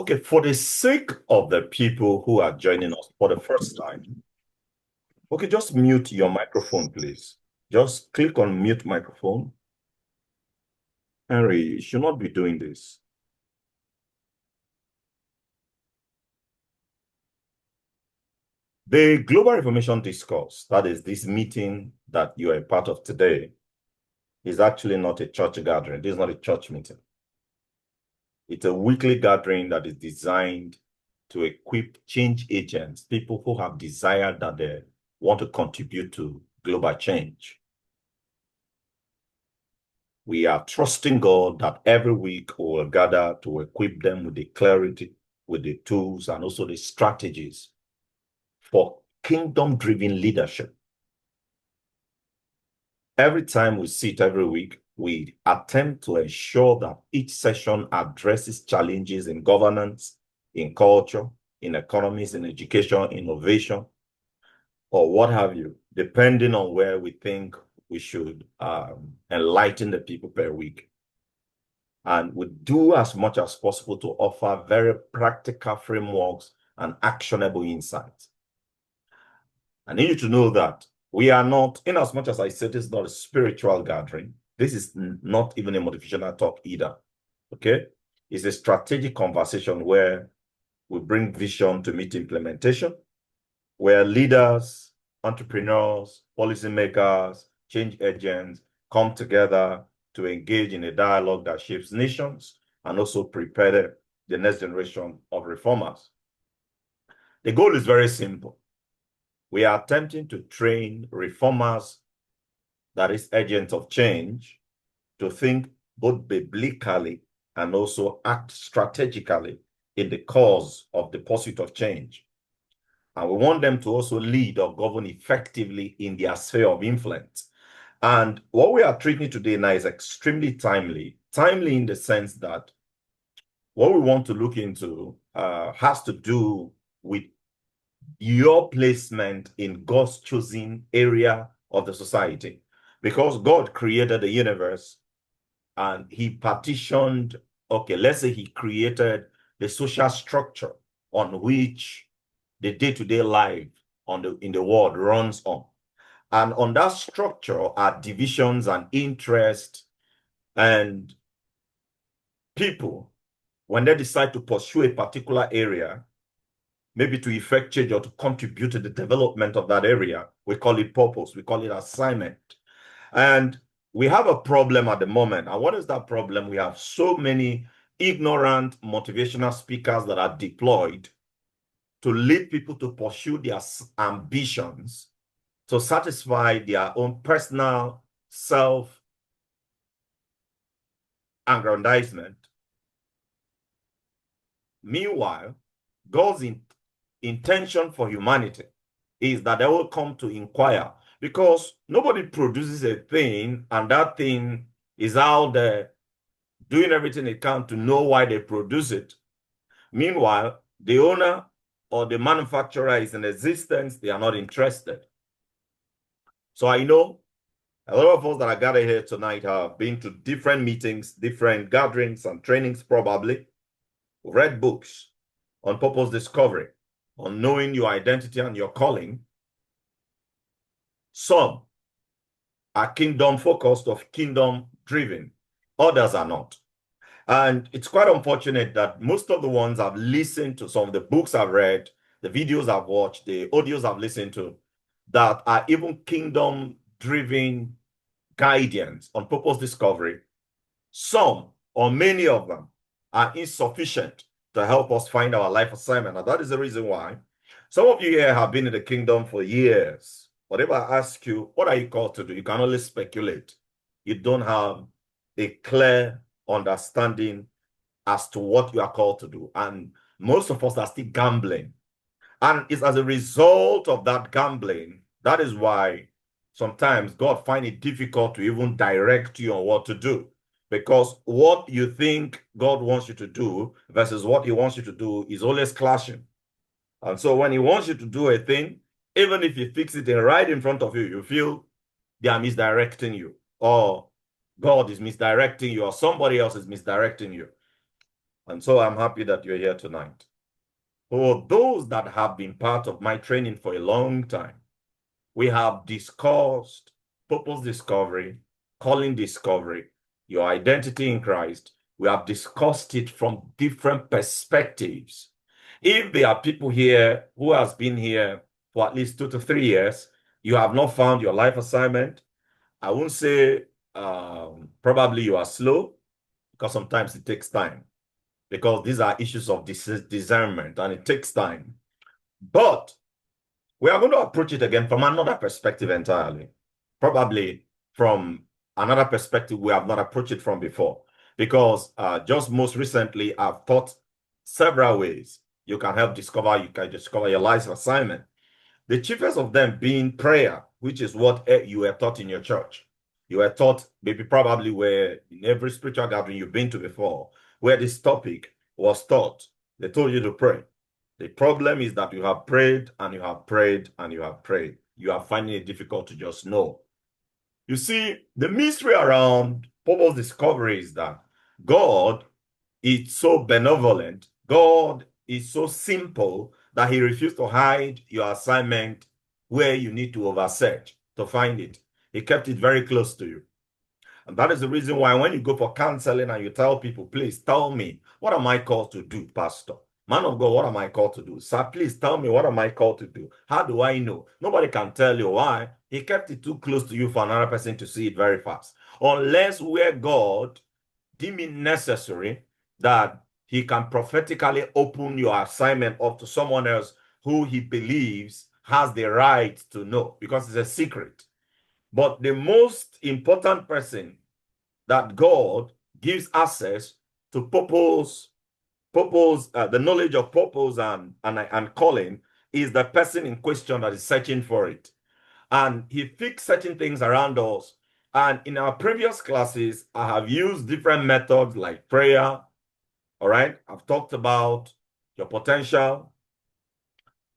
Okay, for the sake of the people who are joining us for the first time, okay, just mute your microphone, please. Just click on mute microphone. Henry, you should not be doing this. The Global Reformation Discourse, that is this meeting that you are a part of today, is actually not a church gathering. This is not a church meeting. It's a weekly gathering that is designed to equip change agents, people who have desired that they want to contribute to global change. We are trusting God that every week we will gather to equip them with the clarity, with the tools, and also the strategies for kingdom-driven leadership. Every time we sit every week, we attempt to ensure that each session addresses challenges in governance, in culture, in economies, in education, innovation, or what have you, depending on where we think we should enlighten the people per week. And we do as much as possible to offer very practical frameworks and actionable insights. I need you to know that we are not, in as much as I said, this is not a spiritual gathering. This is not even a motivational talk either, okay? It's a strategic conversation where we bring vision to meet implementation, where leaders, entrepreneurs, policymakers, change agents come together to engage in a dialogue that shapes nations and also prepare the next generation of reformers. The goal is very simple. We are attempting to train reformers, that is agents of change, to think both biblically and also act strategically in the cause of the pursuit of change. And we want them to also lead or govern effectively in their sphere of influence. And what we are treating today now is extremely timely. Timely in the sense that what we want to look into has to do with your placement in God's chosen area of the society. Because God created the universe and he partitioned, okay, let's say he created the social structure on which the day-to-day life in the world runs on. And on that structure are divisions and interests, and people, when they decide to pursue a particular area, maybe to effect change or to contribute to the development of that area, we call it purpose, we call it assignment. And we have a problem at the moment. And what is that problem? We have so many ignorant motivational speakers that are deployed to lead people to pursue their ambitions, to satisfy their own personal self-aggrandizement. Meanwhile, God's intention for humanity is that they will come to inquire, because nobody produces a thing and that thing is out there doing everything it can to know why they produce it. Meanwhile, the owner or the manufacturer is in existence, they are not interested. So I know a lot of us that are gathered here tonight have been to different meetings, different gatherings and trainings probably, read books on purpose discovery, on knowing your identity and your calling. Some are kingdom focused or kingdom driven, others are not. And it's quite unfortunate that most of the ones I've listened to, some of the books I've read, the videos I've watched, the audios I've listened to, that are even kingdom-driven guidance on purpose discovery, some or many of them are insufficient to help us find our life assignment. And that is the reason why some of you here have been in the kingdom for years. Whatever I ask you, what are you called to do? You can only speculate. You don't have a clear understanding as to what you are called to do. And most of us are still gambling. And it's as a result of that gambling, that is why sometimes God finds it difficult to even direct you on what to do. Because what you think God wants you to do versus what he wants you to do is always clashing. And so when he wants you to do a thing, even if he fixes it right in front of you, you feel they are misdirecting you, or God is misdirecting you, or somebody else is misdirecting you. And so I'm happy that you're here tonight. For those that have been part of my training for a long time, we have discussed purpose discovery, calling discovery, your identity in Christ. We have discussed it from different perspectives. If there are people here who has been here for at least 2 to 3 years, you have not found your life assignment, I won't say probably you are slow, because sometimes it takes time, because these are issues of discernment and it takes time. But we are going to approach it again from another perspective entirely, probably from another perspective we have not approached it from before, because just most recently I've taught several ways you can discover your life assignment. The chiefest of them being prayer, which is what you were taught in your church. You were taught, maybe probably where in every spiritual gathering you've been to before, where this topic was taught, they told you to pray. The problem is that you have prayed and you have prayed and you have prayed. You are finding it difficult to just know. You see, the mystery around purpose discovery is that God is so benevolent. God is so simple that he refused to hide your assignment where you need to oversearch to find it. He kept it very close to you. And that is the reason why when you go for counseling and you tell people, please tell me, what am I called to do, Pastor? Man of God, what am I called to do? Sir, please tell me, what am I called to do? How do I know? Nobody can tell you why. He kept it too close to you for another person to see it very fast. Unless where God deem it necessary that he can prophetically open your assignment up to someone else who he believes has the right to know, because it's a secret. But the most important person that God gives access to the knowledge of purpose and calling, is the person in question that is searching for it. And he fixed certain things around us. And in our previous classes, I have used different methods like prayer. All right. I've talked about your potential.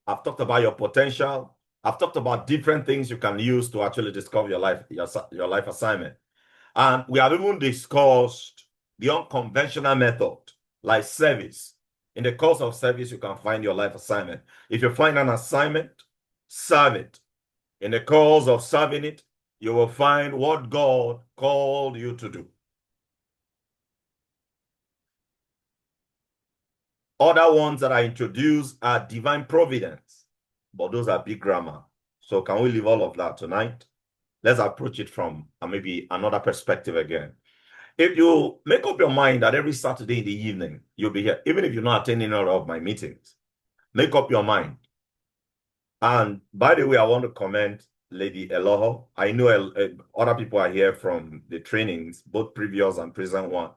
I've talked about your potential. I've talked about different things you can use to actually discover your life assignment. And we have even discussed the unconventional method, like service. In the course of service, you can find your life assignment. If you find an assignment, serve it. In the course of serving it, you will find what God called you to do. Other ones that I introduced are divine providence, but those are big grammar. So can we leave all of that tonight? Let's approach it from maybe another perspective again. If you make up your mind that every Saturday in the evening, you'll be here, even if you're not attending all of my meetings, make up your mind. And by the way, I want to commend Lady Eloho. I know other people are here from the trainings, both previous and present one,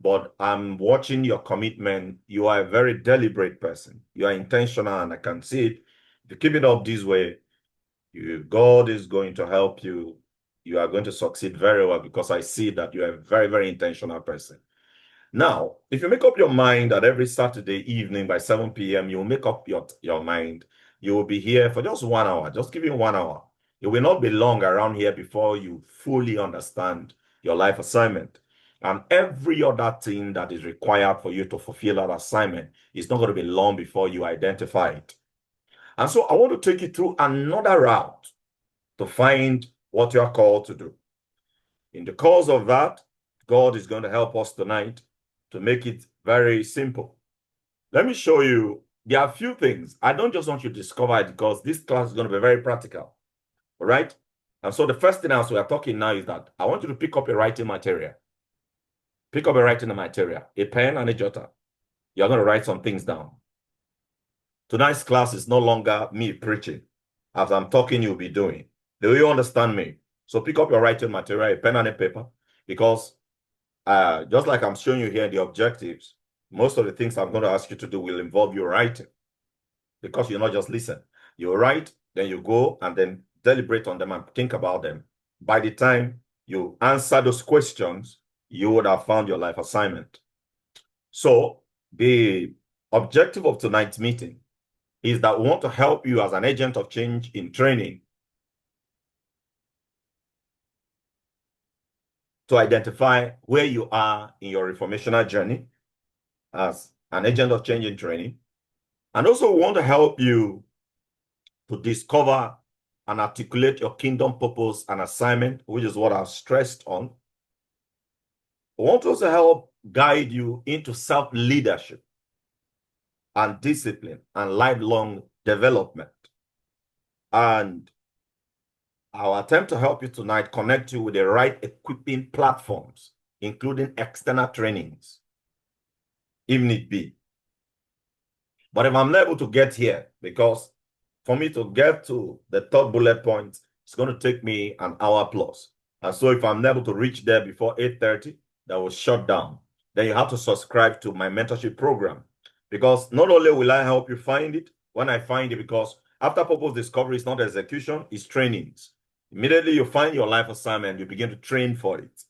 but I'm watching your commitment. You are a very deliberate person. You are intentional, and I can see it. If you keep it up this way, God is going to help you. You are going to succeed very well, because I see that you are a very, very intentional person. Now, if you make up your mind that every Saturday evening by 7 p.m., you'll make up your mind, you will be here for just 1 hour, just give you 1 hour. It will not be long around here before you fully understand your life assignment. And every other thing that is required for you to fulfill that assignment is not going to be long before you identify it. And so I want to take you through another route to find what you are called to do. In the course of that, God is going to help us tonight to make it very simple. Let me show you. There are a few things. I don't just want you to discover it, because this class is going to be very practical. All right? And so the first thing as we are talking now is that I want you to pick up a writing material. Pick up a writing material, a pen and a jotter. You're going to write some things down. Tonight's class is no longer me preaching. As I'm talking, you'll be doing. Do you understand me? So pick up your writing material, a pen and a paper, because just like I'm showing you here the objectives, most of the things I'm going to ask you to do will involve you writing, because you not just listen. You write, then you go and then deliberate on them and think about them. By the time you answer those questions, you would have found your life assignment. So the objective of tonight's meeting is that we want to help you as an agent of change in training to identify where you are in your reformational journey, as an agent of change in training. And also want to help you to discover and articulate your kingdom purpose and assignment, which is what I've stressed on. I want to also help guide you into self-leadership and discipline and lifelong development. And I'll attempt to help you tonight connect you with the right equipping platforms, including external trainings, if need be. But if I'm not able to get here, because for me to get to the third bullet point, it's going to take me an hour plus. And so if I'm not able to reach there before 8:30, that will shut down. Then you have to subscribe to my mentorship program. Because not only will I help you find it, when I find it, because after purpose discovery is not execution, it's trainings. Immediately you find your life assignment, you begin to train for it.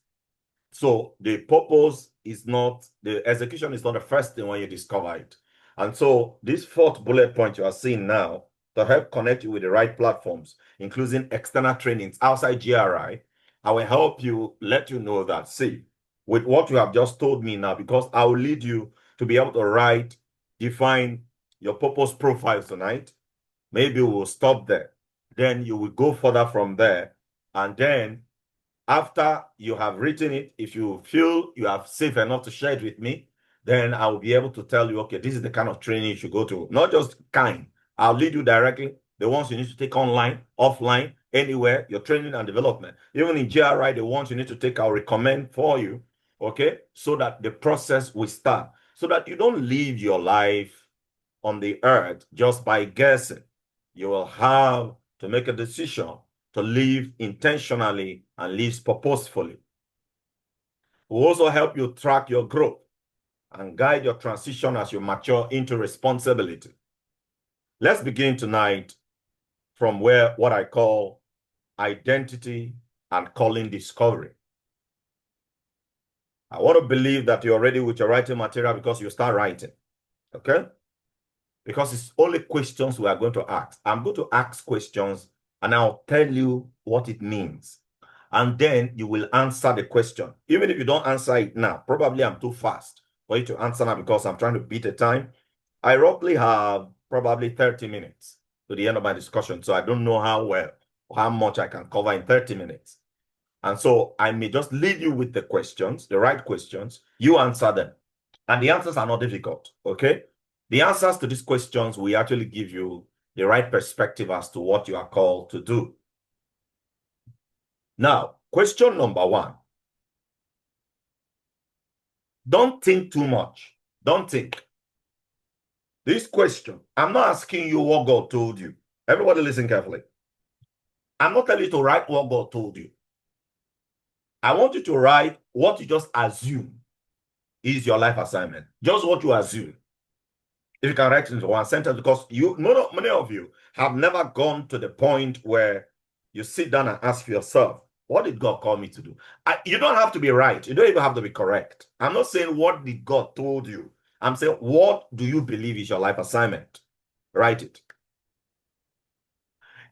So the purpose is not, the execution is not the first thing when you discover it. And so this fourth bullet point you are seeing now to help connect you with the right platforms, including external trainings outside GRI, I will help you, let you know that, see, with what you have just told me now, because I will lead you to be able to write, define your purpose profile tonight. Maybe we'll stop there. Then you will go further from there. And then after you have written it, if you feel you are safe enough to share it with me, then I will be able to tell you, okay, this is the kind of training you should go to. Not just kind. I'll lead you directly. The ones you need to take online, offline, anywhere, your training and development. Even in GRI, the ones you need to take, I'll recommend for you, okay? So that the process will start. So that you don't live your life on the earth just by guessing. You will have to make a decision to live intentionally and live purposefully. We'll also help you track your growth and guide your transition as you mature into responsibility. Let's begin tonight from what I call identity and calling discovery. I want to believe that you're ready with your writing material because you start writing, okay? Because it's only questions we are going to ask. I'm going to ask questions and I'll tell you what it means. And then you will answer the question. Even if you don't answer it now, probably I'm too fast for you to answer now because I'm trying to beat the time. I roughly have probably 30 minutes to the end of my discussion. So I don't know how much I can cover in 30 minutes. And so I may just leave you with the questions, the right questions. You answer them. And the answers are not difficult, okay? The answers to these questions will actually give you the right perspective as to what you are called to do. Now, question number one. Don't think too much. Don't think. This question, I'm not asking you what God told you. Everybody listen carefully. I'm not telling you to write what God told you. I want you to write what you just assume is your life assignment. Just what you assume. If you can write it into one sentence, because many of you have never gone to the point where you sit down and ask yourself, what did God call me to do? You don't have to be right. You don't even have to be correct. I'm not saying what did God told you. I'm saying, what do you believe is your life assignment? Write it.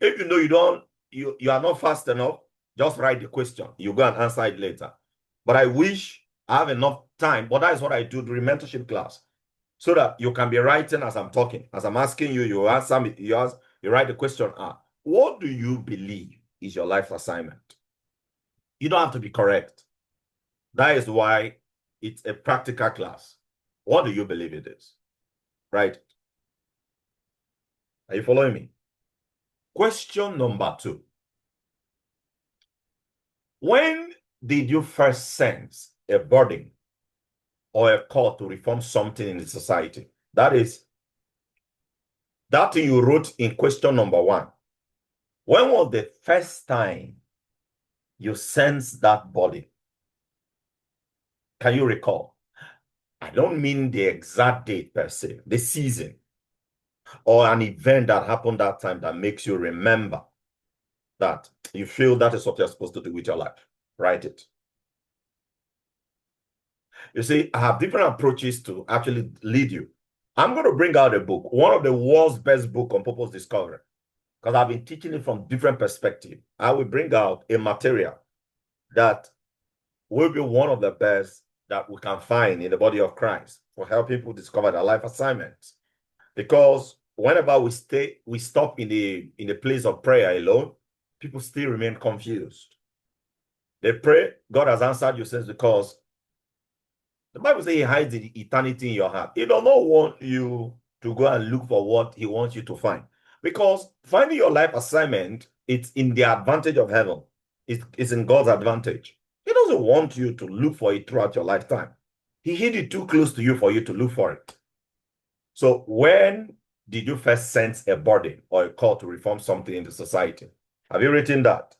If you know you are not fast enough, just write the question. You go and answer it later. But I wish I have enough time. But that is what I do during mentorship class. So that you can be writing as I'm talking. As I'm asking you, you answer me, you write the question out. What do you believe is your life assignment? You don't have to be correct. That is why it's a practical class. What do you believe it is? Right? Are you following me? Question number 2. When did you first sense a burden or a call to reform something in the society? That is, that thing you wrote in question number 1. When was the first time you sensed that burden? Can you recall? I don't mean the exact date per se, the season or an event that happened that time that makes you remember that you feel that is what you're supposed to do with your life. Write it. You see, I have different approaches to actually lead you. I'm going to bring out a book, one of the world's best books on purpose discovery, because I've been teaching it from different perspectives. I will bring out a material that will be one of the best that we can find in the body of Christ for helping people discover their life assignments. Because whenever we stop in the place of prayer alone, people still remain confused. They pray, God has answered you since, because the Bible says he hides the eternity in your heart. He does not want you to go and look for what he wants you to find. Because finding your life assignment, it's in the advantage of heaven. It's in God's advantage. He doesn't want you to look for it throughout your lifetime. He hid it too close to you for you to look for it. So when did you first sense a burden or a call to reform something in the society? Have you written that?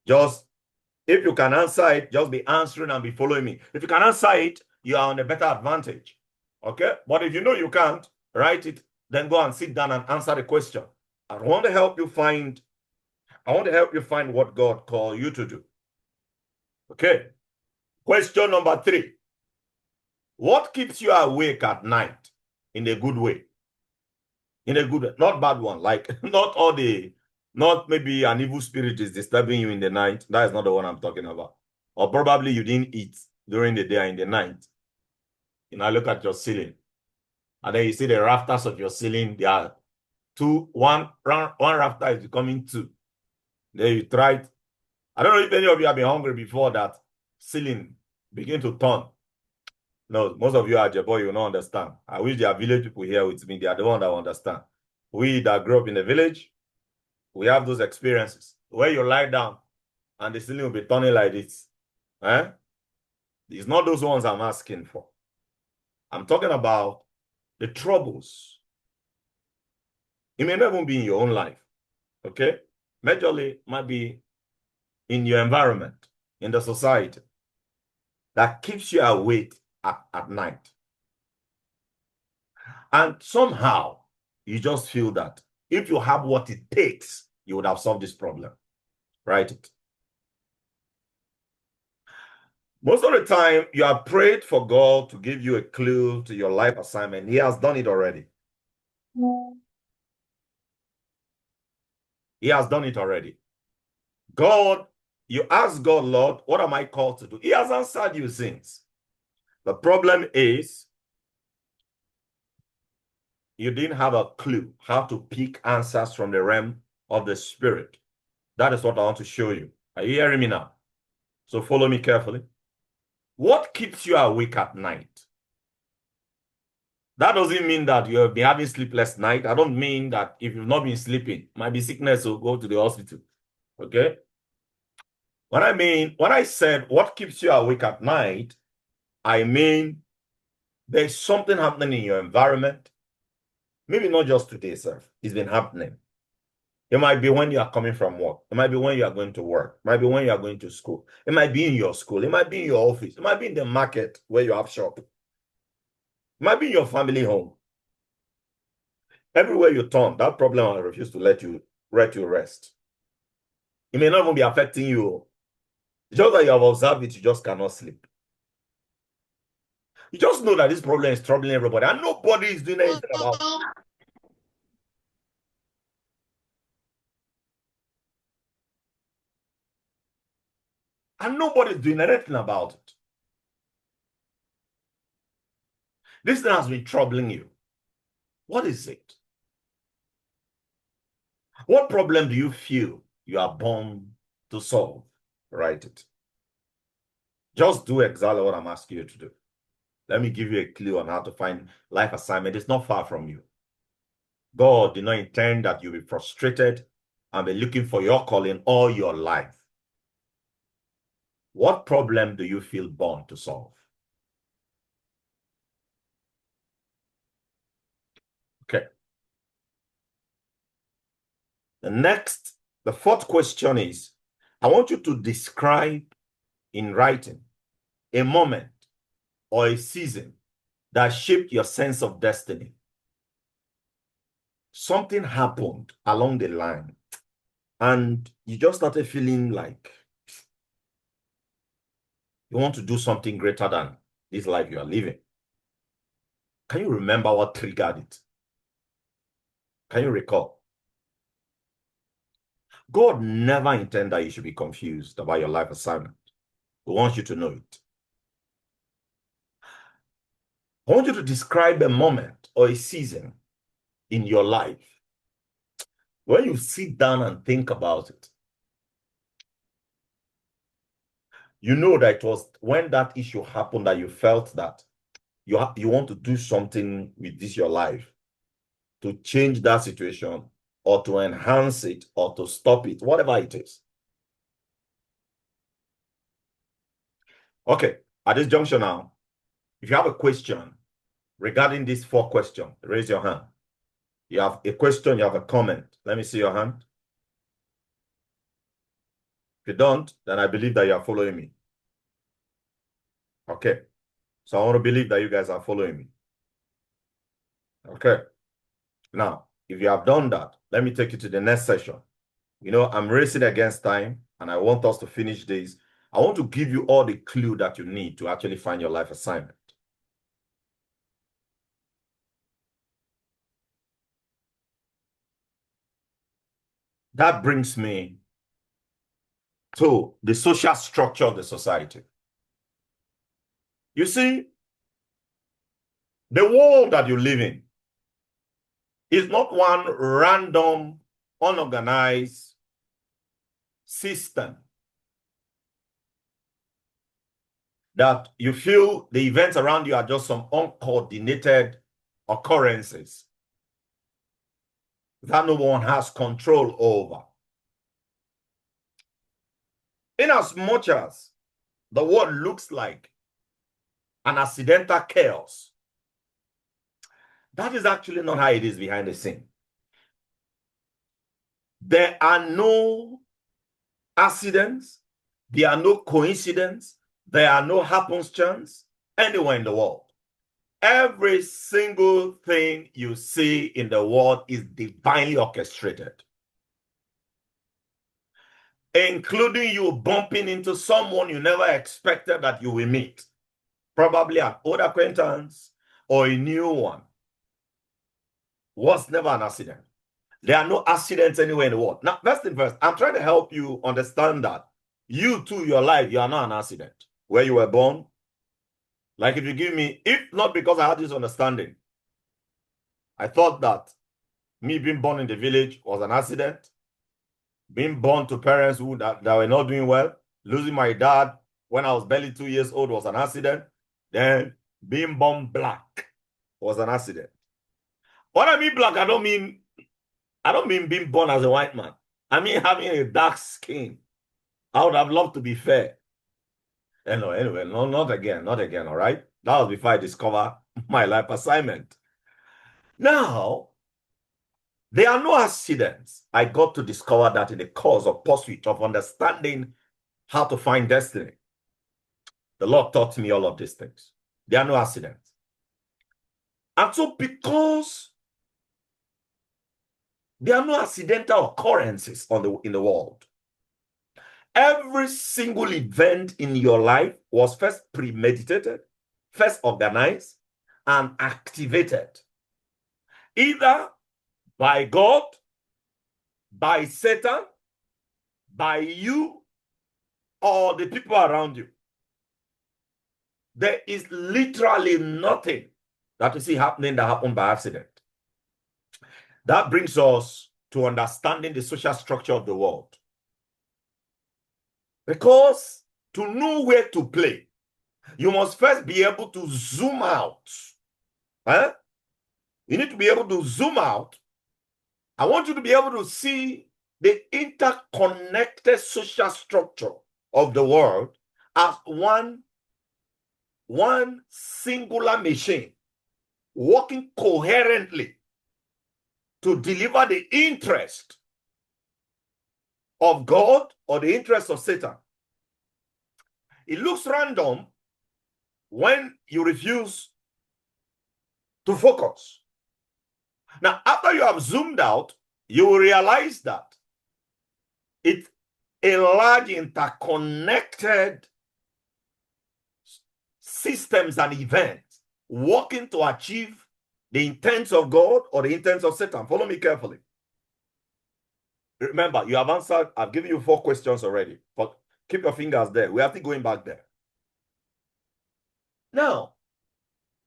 Just, if you can answer it, just be answering and be following me. If you can answer it, you are on a better advantage. Okay? But if you know you can't, write it, then go and sit down and answer the question. I want to help you find what God called you to do. Okay. Question number 3. What keeps you awake at night in a good way? In a good way, not bad one. Like not maybe an evil spirit is disturbing you in the night. That is not the one I'm talking about. Or probably you didn't eat during the day or in the night. Look at your ceiling. And then you see the rafters of your ceiling. There are one rafter is becoming 2. Then you try it. I don't know if any of you have been hungry before that ceiling begin to turn. No, most of you are Jebo, you will not understand. I wish there are village people here with me. They are the one that will understand. We that grew up in the village, we have those experiences where you lie down and the ceiling will be turning like this. It's not those ones I'm asking for. I'm talking about the troubles. It may not even be in your own life. Okay? Majorly might be in your environment, in the society, that keeps you awake at night. And somehow you just feel that if you have what it takes, you would have solved this problem. Write it. Most of the time, you have prayed for God to give you a clue to your life assignment. He has done it already. He has done it already. God, you ask God, Lord, what am I called to do? He has answered you since. The problem is you didn't have a clue how to pick answers from the realm of the spirit. That is what I want to show you. Are you hearing me now? So follow me carefully. What keeps you awake at night? That doesn't mean that you have been having sleepless night. I don't mean that if you've not been sleeping, might be sickness, so go to the hospital. Okay? When I said what keeps you awake at night, I mean there's something happening in your environment. Maybe not just today, sir. It's been happening. It might be when you are coming from work. It might be when you are going to work. It might be when you are going to school. It might be in your school. It might be in your office. It might be in the market where you have shop. It might be in your family home. Everywhere you turn, that problem will refuse to let you rest. It may not even be affecting you. Just that you have observed it, you just cannot sleep. You just know that this problem is troubling everybody, and nobody is doing anything about it. And nobody is doing anything about it. This thing has been troubling you. What is it? What problem do you feel you are born to solve? Write it. Just do exactly what I'm asking you to do. Let me give you a clue on how to find life assignment. It's not far from you. God did not intend that you be frustrated and be looking for your calling all your life. What problem do you feel born to solve? Okay. The fourth question is, I want you to describe in writing a moment or a season that shaped your sense of destiny. Something happened along the line and you just started feeling like you want to do something greater than this life you are living. Can you remember what triggered it? Can you recall? God never intended that you should be confused about your life assignment. He wants you to know it. I want you to describe a moment or a season in your life when you sit down and think about it. You know that it was when that issue happened that you felt that you want to do something with this your life to change that situation or to enhance it or to stop it, whatever it is. Okay, at this juncture now, if you have a question regarding these 4 questions, raise your hand. You have a question, you have a comment. Let me see your hand. If you don't, then I believe that you are following me. Okay, so I want to believe that you guys are following me. Okay, now, if you have done that, let me take you to the next session. You know, I'm racing against time and I want us to finish this. I want to give you all the clue that you need to actually find your life assignment. That brings me to the social structure of the society. You see, the world that you live in is not one random, unorganized system that you feel the events around you are just some uncoordinated occurrences that no one has control over. In as much as the world looks like an accidental chaos, that is actually not how it is behind the scene. There are no accidents, there are no coincidences, there are no happenstance anywhere in the world. Every single thing you see in the world is divinely orchestrated, including you bumping into someone you never expected that you will meet, probably an old acquaintance or a new one. Was never an accident. There are no accidents anywhere in the world. Now, first thing first, I'm trying to help you understand that you too, your life, you are not an accident. Where you were born, like if you give me, if not because I had this understanding, I thought that me being born in the village was an accident. Being born to parents who that were not doing well, losing my dad when I was barely 2 years old was an accident. Then being born black was an accident. What I mean black, I don't mean being born as a white man. I mean having a dark skin. I would have loved to be fair. Anyway, no, not again, all right? That was before I discovered my life assignment. Now, there are no accidents. I got to discover that in the course of pursuit of understanding how to find destiny. The Lord taught me all of these things. There are no accidents. And so because there are no accidental occurrences in the world, every single event in your life was first premeditated, first organized, and activated, either by God, by Satan, by you, or the people around you. There is literally nothing that you see happening that happened by accident. That brings us to understanding the social structure of the world. Because to know where to play, you must first be able to zoom out. Huh? You need to be able to zoom out. I want you to be able to see the interconnected social structure of the world as one singular machine working coherently to deliver the interest of God or the interest of Satan. It looks random when you refuse to focus. Now, after you have zoomed out, you will realize that it's a large interconnected systems and events working to achieve the intents of God or the intents of Satan. Follow me carefully. Remember, you have answered, I've given you 4 questions already, but keep your fingers there. We have to going back there. Now,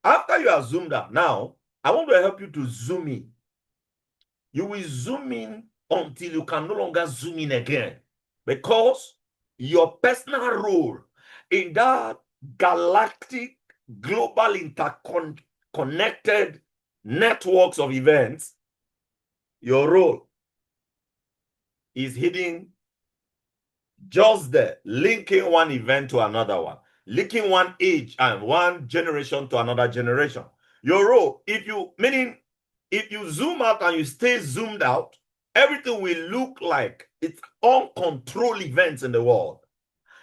After you are zoomed out, now I want to help you to zoom in. You will zoom in until you can no longer zoom in again, because your personal role in that galactic, global, interconnected networks of events, your role is hidden just there, linking one event to another one, linking one age and one generation to another generation. Your role, meaning if you zoom out and you stay zoomed out, everything will look like it's uncontrolled events in the world.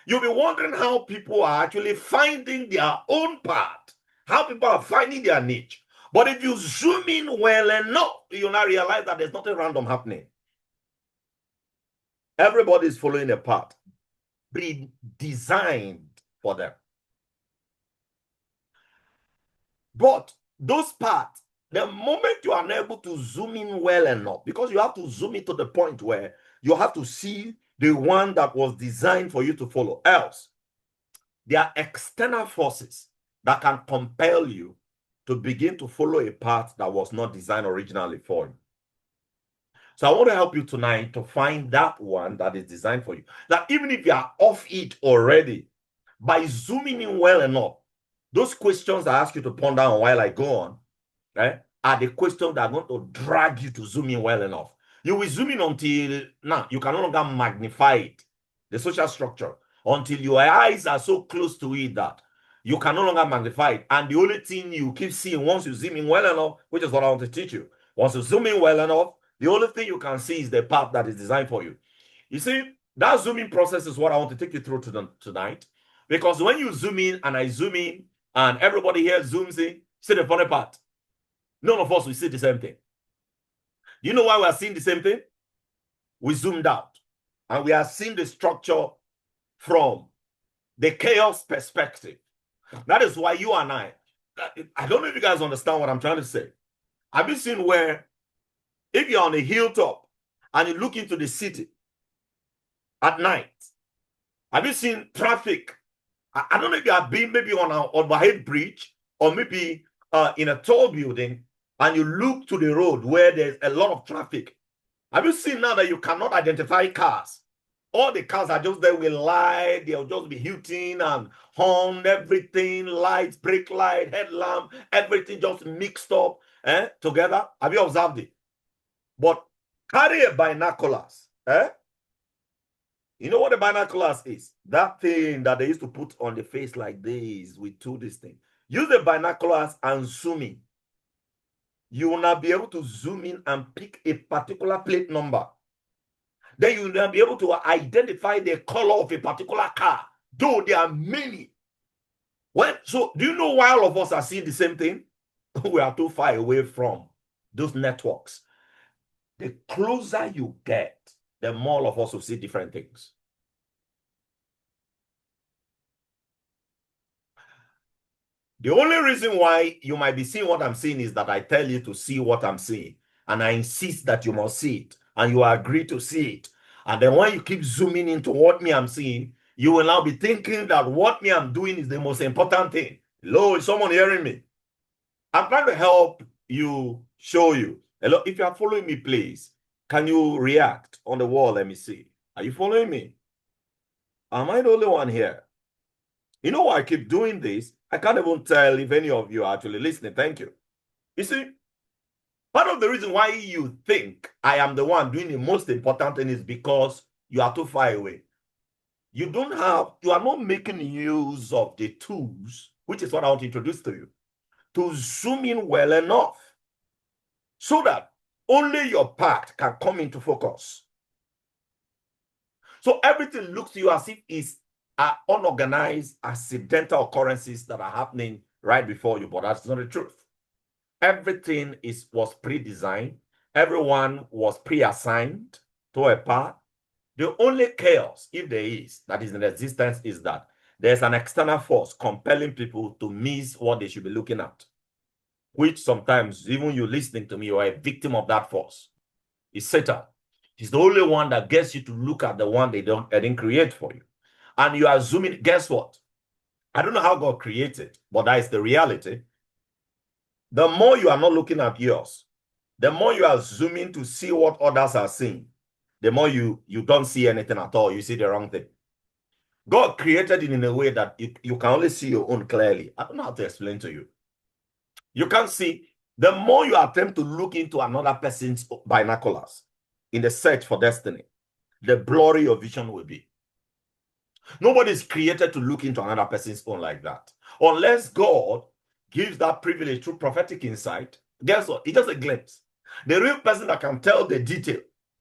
You'll be wondering how people are actually finding their own path, how people are finding their niche. But if you zoom in well enough, you'll now realize that there's nothing random happening. Everybody is following a path pre-designed for them. But those paths, the moment you are unable to zoom in well enough, because you have to zoom in to the point where you have to see the one that was designed for you to follow. Else, there are external forces that can compel you to begin to follow a path that was not designed originally for you. So I want to help you tonight to find that one that is designed for you. That even if you are off it already, by zooming in well enough, those questions I ask you to ponder on while I go on, right, are the questions that are going to drag you to zoom in well enough. You will zoom in until now you can no longer magnify it, the social structure, until your eyes are so close to it that you can no longer magnify it. And the only thing you keep seeing once you zoom in well enough, which is what I want to teach you, once you zoom in well enough, the only thing you can see is the path that is designed for you. You see, that zooming process is what I want to take you through tonight. Because when you zoom in and I zoom in and everybody here zooms in, see the funny part. None of us will see the same thing. You know why we are seeing the same thing? We zoomed out and we are seeing the structure from the chaos perspective. That is why you and I don't know if you guys understand what I'm trying to say. Have you seen where if you're on a hilltop and you look into the city at night, have you seen traffic? I don't know if you have been maybe on an overhead bridge or maybe in a tall building and you look to the road where there's a lot of traffic. Have you seen now that you cannot identify cars? All the cars are just there with light. They'll just be hooting and horn, everything, lights, brake light, headlamp, everything just mixed up together. Have you observed it? But carry a binoculars. You know what the binoculars is? That thing that they used to put on the face like this with this thing. Use the binoculars and zoom in. You will not be able to zoom in and pick a particular plate number. Then you will not be able to identify the color of a particular car, though there are many. So do you know why all of us are seeing the same thing? We are too far away from those networks. The closer you get, the more of us will see different things. The only reason why you might be seeing what I'm seeing is that I tell you to see what I'm seeing. And I insist that you must see it. And you agree to see it. And then when you keep zooming into what I'm seeing, you will now be thinking that what I'm doing is the most important thing. Hello, is someone hearing me? I'm trying to help you, show you. Hello, if you are following me, please, can you react on the wall? Let me see. Are you following me? Am I the only one here? You know why I keep doing this? I can't even tell if any of you are actually listening. Thank you. You see, part of the reason why you think I am the one doing the most important thing is because you are too far away. You are not making use of the tools, which is what I want to introduce to you, to zoom in well enough so that only your path can come into focus. So everything looks to you as if it's unorganized, accidental occurrences that are happening right before you, but that's not the truth. Everything was pre-designed. Everyone was pre-assigned to a path. The only chaos, if there is, that is in existence, is that there's an external force compelling people to miss what they should be looking at, which sometimes, even you listening to me, you are a victim of that force. It's Satan. He's the only one that gets you to look at the one they didn't create for you. And you are zooming. Guess what? I don't know how God created, but that is the reality. The more you are not looking at yours, the more you are zooming to see what others are seeing, the more you don't see anything at all. You see the wrong thing. God created it in a way that you can only see your own clearly. I don't know how to explain to you. You can't see. The more you attempt to look into another person's binoculars in the search for destiny, the blurry your vision will be. Nobody is created to look into another person's own like that. Unless God gives that privilege through prophetic insight, guess what? It's just a glimpse. The real person that can tell the detail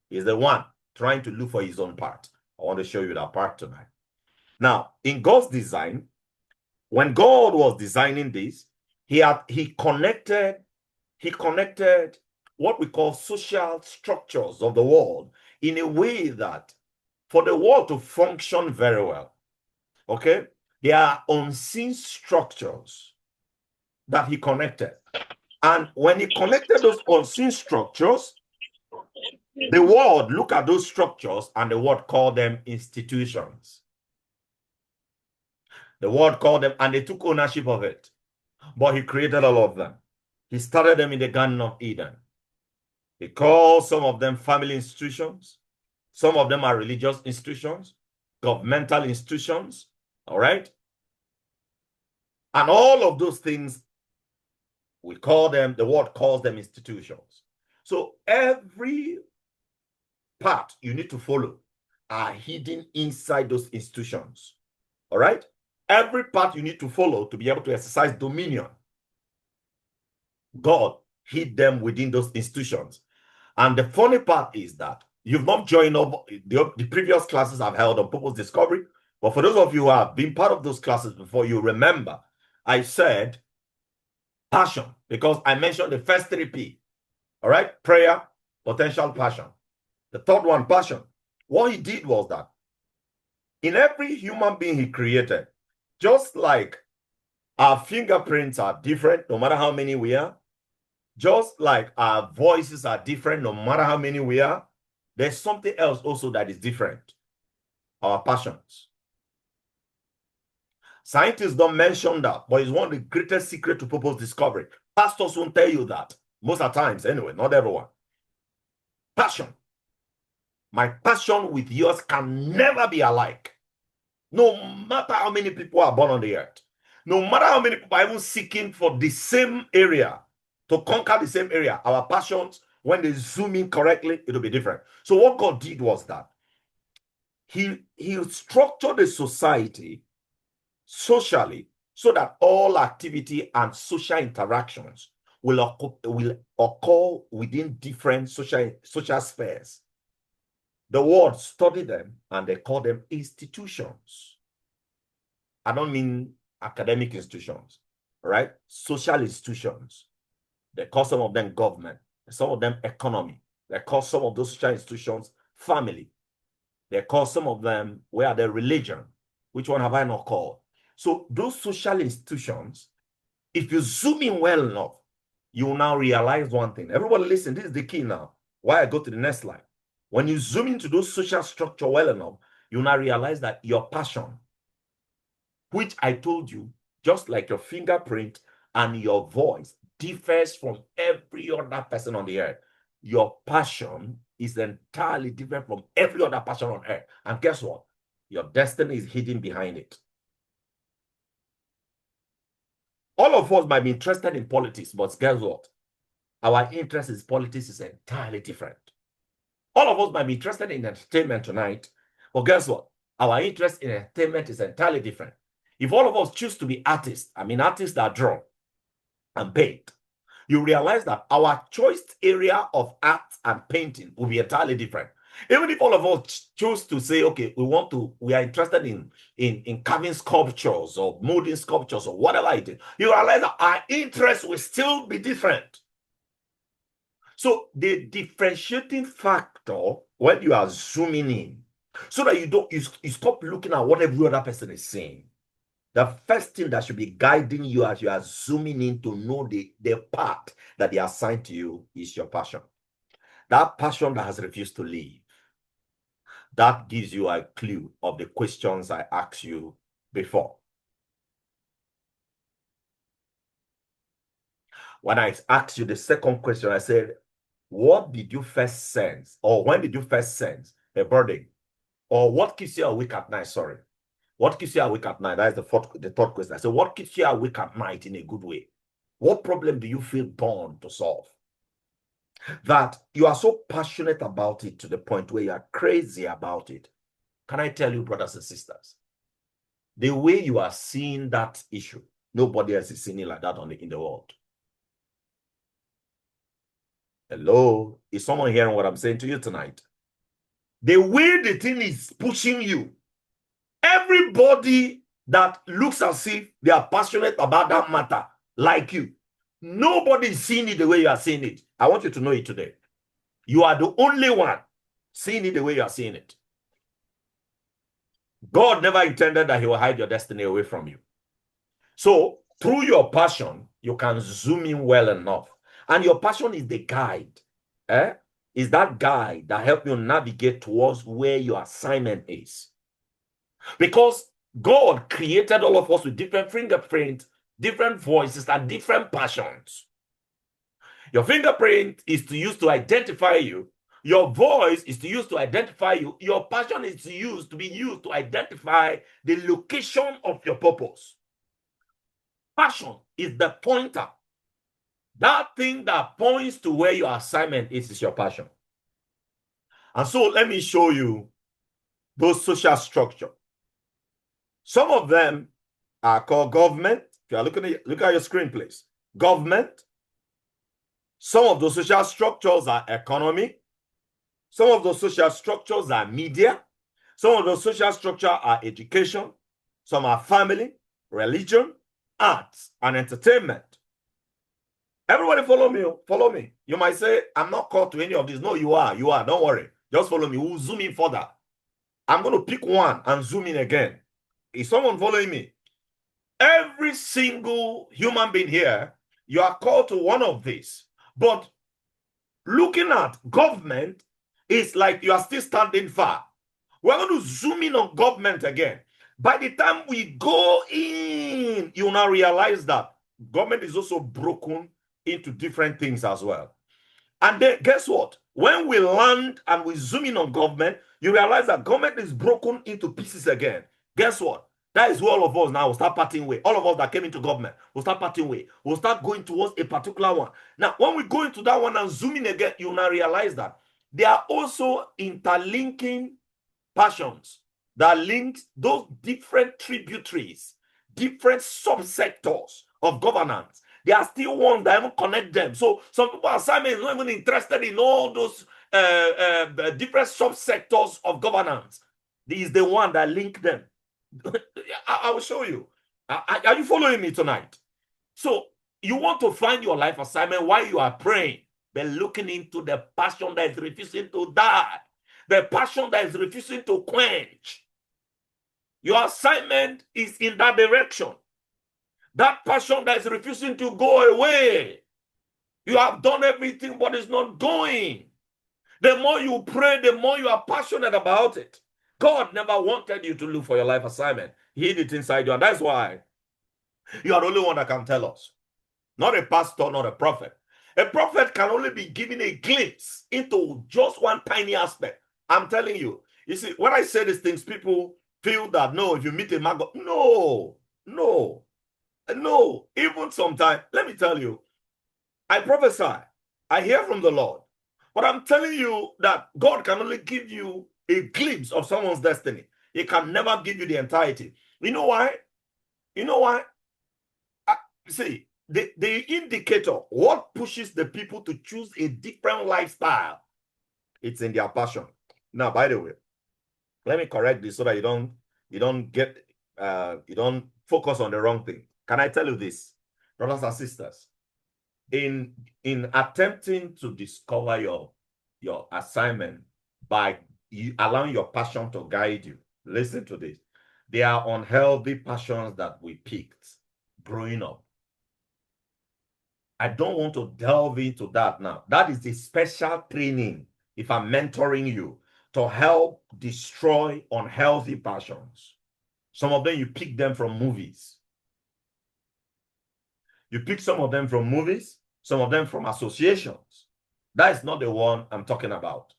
is the one trying to look for his own part. I want to show you that part tonight. Now, in God's design, when God was designing this, he connected what we call social structures of the world in a way that for the world to function very well, okay, there are unseen structures that he connected. And when he connected those unseen structures, the world looked at those structures and the world called them institutions. The world called them, and they took ownership of it. But he created all of them. He started them in the Garden of Eden. He called some of them family institutions. Some of them are religious institutions, governmental institutions, all right? And all of those things, we call them, the world calls them institutions. So every path you need to follow are hidden inside those institutions, all right? Every path you need to follow to be able to exercise dominion, God hid them within those institutions. And the funny part is that you've not joined up the previous classes I've held on purpose discovery. But for those of you who have been part of those classes before, you remember I said passion, because I mentioned the first 3P. All right? Prayer, potential, passion. The third one, passion. What he did was that in every human being he created, just like our fingerprints are different, no matter how many we are, just like our voices are different, no matter how many we are, there's something else also that is different. Our passions. Scientists don't mention that, but it's one of the greatest secrets to purpose discovery. Pastors won't tell you that. Most of the times, anyway, not everyone. Passion. My passion with yours can never be alike. No matter how many people are born on the earth. No matter how many people are even seeking for the same area, to conquer the same area, our passions, when they zoom in correctly, it'll be different. So what God did was that he structured the society socially so that all activity and social interactions will occur within different social spheres. The world studied them and they call them institutions. I don't mean academic institutions, right? Social institutions. They call some of them government, some of them economy. They call some of those social institutions family. They call some of them, where are they, religion? Which one have I not called? So those social institutions, if you zoom in well enough, you will now realize one thing. Everybody listen, this is the key now. Why I go to the next slide. When you zoom into those social structure well enough, you now realize that your passion, which I told you, just like your fingerprint and your voice, differs from every other person on the earth. Your passion is entirely different from every other passion on earth. And guess what? Your destiny is hidden behind it. All of us might be interested in politics, but guess what? Our interest in politics is entirely different. All of us might be interested in entertainment tonight, but guess what? Our interest in entertainment is entirely different. If all of us choose to be artists, I mean artists that draw and paint, you realize that our choice area of art and painting will be entirely different. Even if all of us choose to say, okay, we are interested in carving sculptures or molding sculptures or whatever it is, you realize that our interest will still be different. So the differentiating factor when you are zooming in, so that you stop looking at what every other person is saying. The first thing that should be guiding you as you are zooming in to know the path that they assigned to you is your passion. That passion that has refused to leave. That gives you a clue of the questions I asked you before. When I asked you the second question, I said, what did you first sense, or when did you first sense a burden? Or what keeps you awake at night? Sorry. What keeps you awake at night? That is the third question. I said, what keeps you awake at night in a good way? What problem do you feel born to solve? That you are so passionate about it to the point where you are crazy about it. Can I tell you, brothers and sisters, the way you are seeing that issue, nobody else is seeing it like that in the world. Hello? Is someone hearing what I'm saying to you tonight? The way the thing is pushing you, everybody that looks as if they are passionate about that matter, like you, nobody is seeing it the way you are seeing it. I want you to know it today. You are the only one seeing it the way you are seeing it. God never intended that he will hide your destiny away from you. So through your passion, you can zoom in well enough. And your passion is the guide. Is that guide that helps you navigate towards where your assignment is. Because God created all of us with different fingerprints, different voices, and different passions. Your fingerprint is to use to identify you. Your voice is to use to identify you. Your passion is to be used to identify the location of your purpose. Passion is the pointer. That thing that points to where your assignment is your passion. And so let me show you those social structures. Some of them are called government. If you are looking at, look at your screen, please. Government. Some of those social structures are economy. Some of those social structures are media. Some of those social structures are education. Some are family, religion, arts, and entertainment. Everybody follow me. Follow me. You might say, I'm not called to any of these. No, you are. You are. Don't worry. Just follow me. We'll zoom in further. I'm going to pick one and zoom in again. Is someone following me? Every single human being here, you are called to one of these. But looking at government is like you are still standing far. We're going to zoom in on government again. By the time we go in, you now realize that government is also broken into different things as well. And then guess what? When we land and we zoom in on government, you realize that government is broken into pieces again. Guess what? That is where all of us now will start parting way. All of us that came into government will start parting way. We'll start going towards a particular one. Now, when we go into that one and zoom in again, you now realize that they are also interlinking passions that link those different tributaries, different subsectors of governance. There are still ones that even connect them. So some people assignment is not even interested in all those different subsectors of governance. This is the one that link them. I will show you. Are you following me tonight? So you want to find your life assignment while you are praying, but looking into the passion that is refusing to die, the passion that is refusing to quench. Your assignment is in that direction. That passion that is refusing to go away. You have done everything, but it's not going. The more you pray, the more you are passionate about it. God never wanted you to look for your life assignment. He hid it inside you. And that's why you are the only one that can tell us. Not a pastor, not a prophet. A prophet can only be given a glimpse into just one tiny aspect. I'm telling you. You see, when I say these things, people feel that, no, if you meet a man, no. Even sometimes, let me tell you, I prophesy. I hear from the Lord. But I'm telling you that God can only give you a glimpse of someone's destiny. He can never give you the entirety. You know why? See, the indicator, what pushes the people to choose a different lifestyle, it's in their passion. Now, by the way, let me correct this so that you don't focus on the wrong thing. Can I tell you this, brothers and sisters? In attempting to discover your assignment by allowing your passion to guide you, listen to this. They are unhealthy passions that we picked growing up. I don't want to delve into that now. That is the special training, if I'm mentoring you, to help destroy unhealthy passions. Some of them, you pick them from movies. You pick some of them from movies. some of them from associations. That is not the one I'm talking about.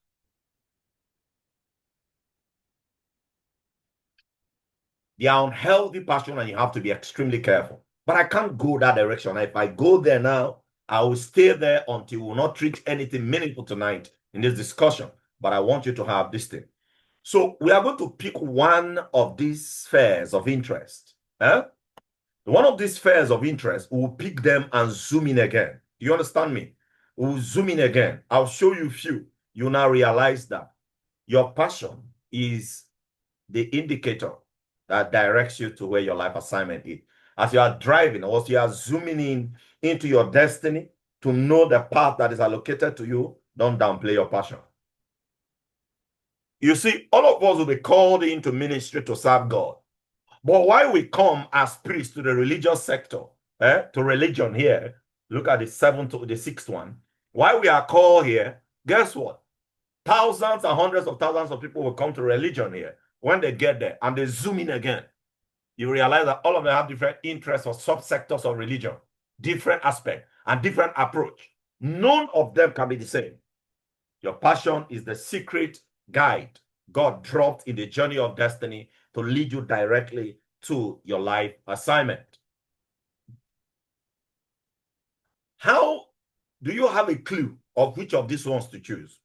They are unhealthy passion, and you have to be extremely careful. But I can't go that direction. If I go there now, I will stay there until we will not treat anything meaningful tonight in this discussion. But I want you to have this thing. So we are going to pick one of these spheres of interest. One of these spheres of interest, we'll pick them and zoom in again. Do you understand me? We'll zoom in again. I'll show you a few. You now realize that your passion is the indicator that directs you to where your life assignment is. As you are driving, or as you are zooming in into your destiny to know the path that is allocated to you, don't downplay your passion. You see, all of us will be called into ministry to serve God. But why we come as priests to the religious sector, to religion here, look at the sixth one. Why we are called here, guess what? Thousands and hundreds of thousands of people will come to religion here. When they get there and they zoom in again, you realize that all of them have different interests or subsectors of religion, different aspects and different approach. None of them can be the same. Your passion is the secret guide God dropped in the journey of destiny to lead you directly to your life assignment. How do you have a clue of which of these ones to choose?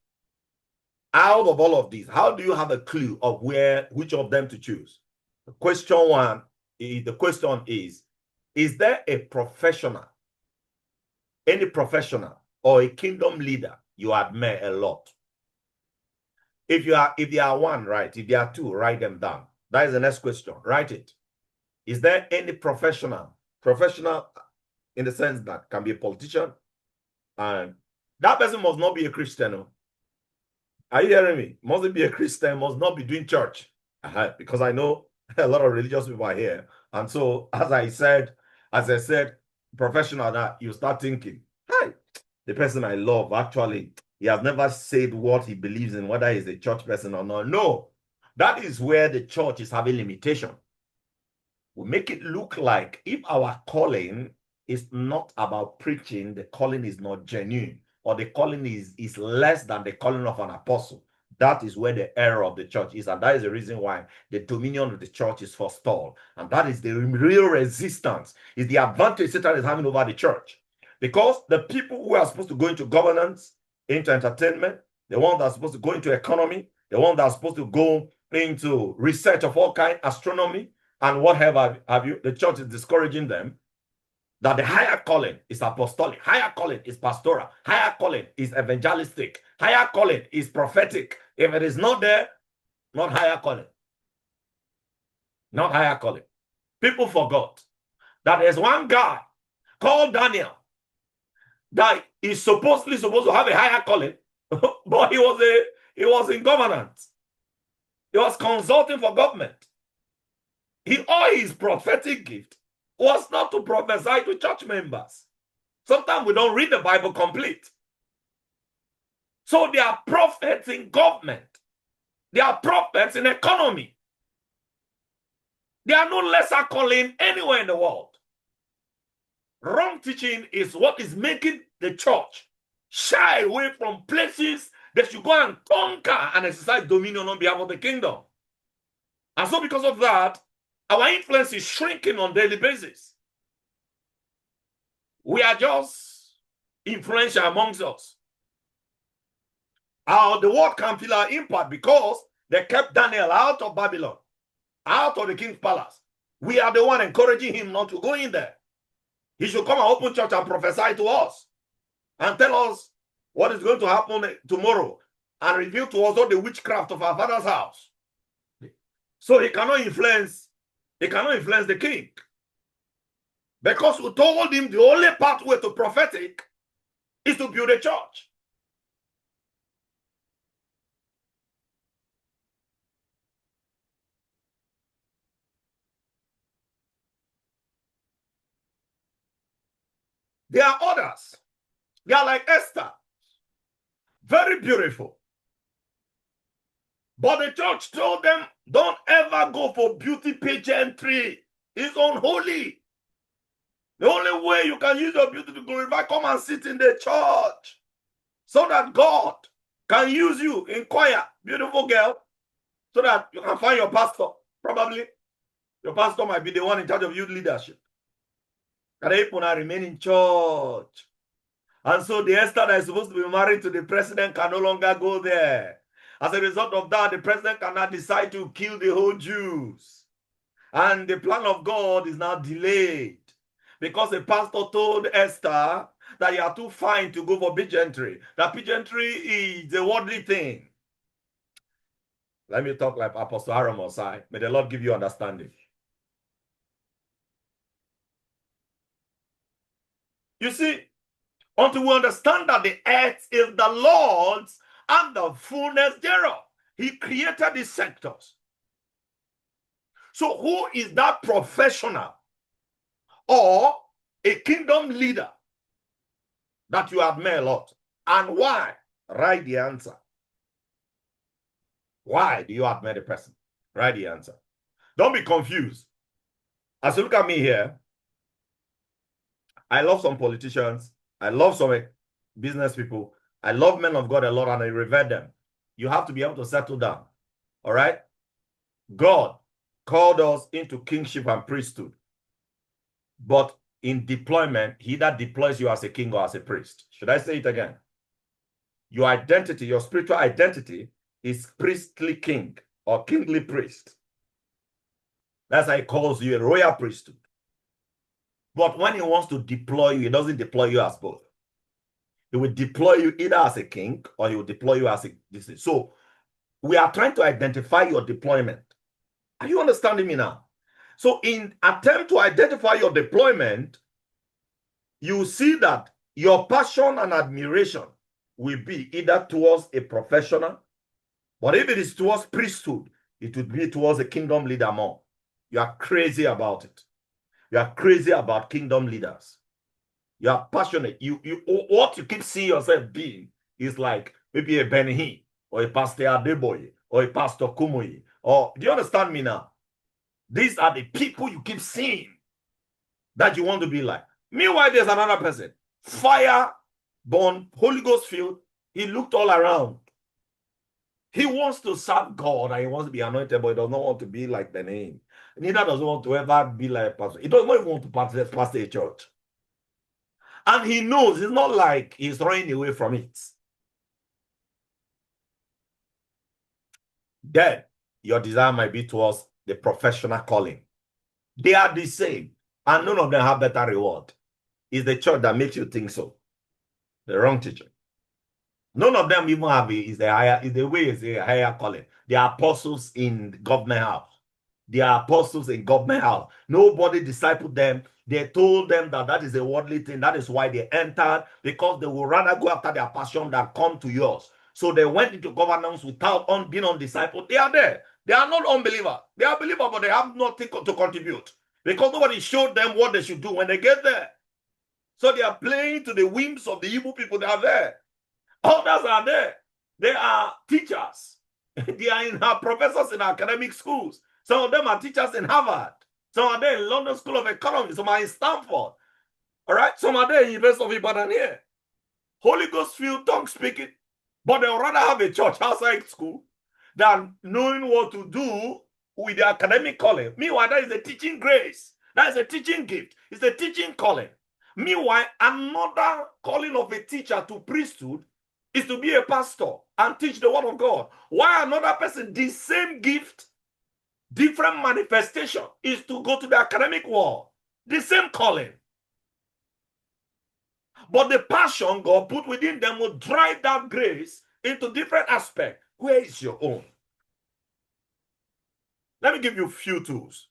Out of all of these, how do you have a clue of which of them to choose? The question is there a professional, any professional or a kingdom leader you admire a lot? If you are one, right? If there are two, write them down. That is the next question. Write it. Is there any professional in the sense that can be a politician, and that person must not be a Christian? Are you hearing me? Must be a Christian, must not be doing church. Because I know a lot of religious people are here. And so, as I said, professional, that you start thinking, hi, the person I love, actually, he has never said what he believes in, whether he's a church person or not. No, that is where the church is having limitation. We make it look like if our calling is not about preaching, the calling is not genuine, or the calling is less than the calling of an apostle. That is where the error of the church is. And that is the reason why the dominion of the church is forestalled. And that is the real resistance, is the advantage Satan is having over the church. Because the people who are supposed to go into governance, into entertainment, the ones that are supposed to go into economy, the ones that are supposed to go into research of all kinds, astronomy, and what have you, the church is discouraging them. That the higher calling is apostolic, higher calling is pastoral, higher calling is evangelistic, higher calling is prophetic. If it is not there, not higher calling. Not higher calling. People forgot that there's one guy called Daniel that is supposedly supposed to have a higher calling, but he was in governance. He was consulting for government. All his prophetic gift was not to prophesy to church members. Sometimes we don't read the Bible complete. So they are prophets in government. They are prophets in economy. They are no lesser calling anywhere in the world. Wrong teaching is what is making the church shy away from places that should go and conquer and exercise dominion on behalf of the kingdom. And so because of that, our influence is shrinking on a daily basis. We are just influential amongst us. The world can feel our impact because they kept Daniel out of Babylon, out of the king's palace. We are the one encouraging him not to go in there. He should come and open church and prophesy to us and tell us what is going to happen tomorrow and reveal to us all the witchcraft of our father's house. So he cannot influence the king. Because we told him the only pathway to prophetic is to build a church. There are others. They are like Esther. Very beautiful. But the church told them, don't ever go for beauty pageantry. It's unholy. The only way you can use your beauty to glorify, come and sit in the church so that God can use you in choir, beautiful girl, so that you can find your pastor. Probably your pastor might be the one in charge of youth leadership. And people now remain in church. And so the Esther that is supposed to be married to the president can no longer go there. As a result of that, the president cannot decide to kill the whole Jews. And the plan of God is now delayed because the pastor told Esther that you are too fine to go for pageantry. That pageantry is a worldly thing. Let me talk like Apostle Aaron Mosai. May the Lord give you understanding. You see, until we understand that the earth is the Lord's and the fullness thereof, He created these sectors. So who is that professional or a kingdom leader that you admire a lot? And why? Write the answer. Why do you admire the person? Write the answer. Don't be confused. As you look at me here, I love some politicians. I love some business people. I love men of God a lot and I revere them. You have to be able to settle down. All right? God called us into kingship and priesthood. But in deployment, He that deploys you as a king or as a priest. Should I say it again? Your identity, your spiritual identity is priestly king or kingly priest. That's why He calls you a royal priesthood. But when He wants to deploy you, He doesn't deploy you as both. He will deploy you either as a king or He will deploy you as a... So we are trying to identify your deployment. Are you understanding me now? So in attempt to identify your deployment, you see that your passion and admiration will be either towards a professional, but if it is towards priesthood, it would be towards a kingdom leader more. You are crazy about it. You are crazy about kingdom leaders. You are passionate. What you keep seeing yourself being is like maybe a Benny or a Pastor Adeboye or a Pastor Kumuyi. Or do you understand me now? These are the people you keep seeing that you want to be like. Meanwhile, there's another person, fire born, Holy Ghost filled. He looked all around. He wants to serve God and he wants to be anointed, but he does not want to be like the name. Neither does he want to ever be like a pastor. He doesn't even want to pastor a church. And he knows it's not like he's running away from it. Then your desire might be towards the professional calling. They are the same, and none of them have better reward. It's the church that makes you think so. The wrong teacher. None of them even have is a higher calling. They are apostles in government house. They are apostles in government house. Nobody discipled them. They told them that is a worldly thing. That is why they entered, because they will rather go after their passion than come to yours. So they went into governance without being undiscipled. They are there. They are not unbelievers. They are believers, but they have nothing to contribute because nobody showed them what they should do when they get there. So they are playing to the whims of the evil people that are there. Others are there. They are teachers. They are professors in academic schools. Some of them are teachers in Harvard. Some are there in London School of Economics. Some are in Stanford. All right? Some are there in University of Ibadan here. Holy Ghost filled, tongue speaking. But they'll rather have a church outside school than knowing what to do with the academic calling. Meanwhile, that is a teaching grace. That is a teaching gift. It's a teaching calling. Meanwhile, another calling of a teacher to priesthood is to be a pastor and teach the word of God. Why another person, the same gift, different manifestation, is to go to the academic world. The same calling. But the passion God put within them will drive that grace into different aspects. Where is your own? Let me give you a few tools.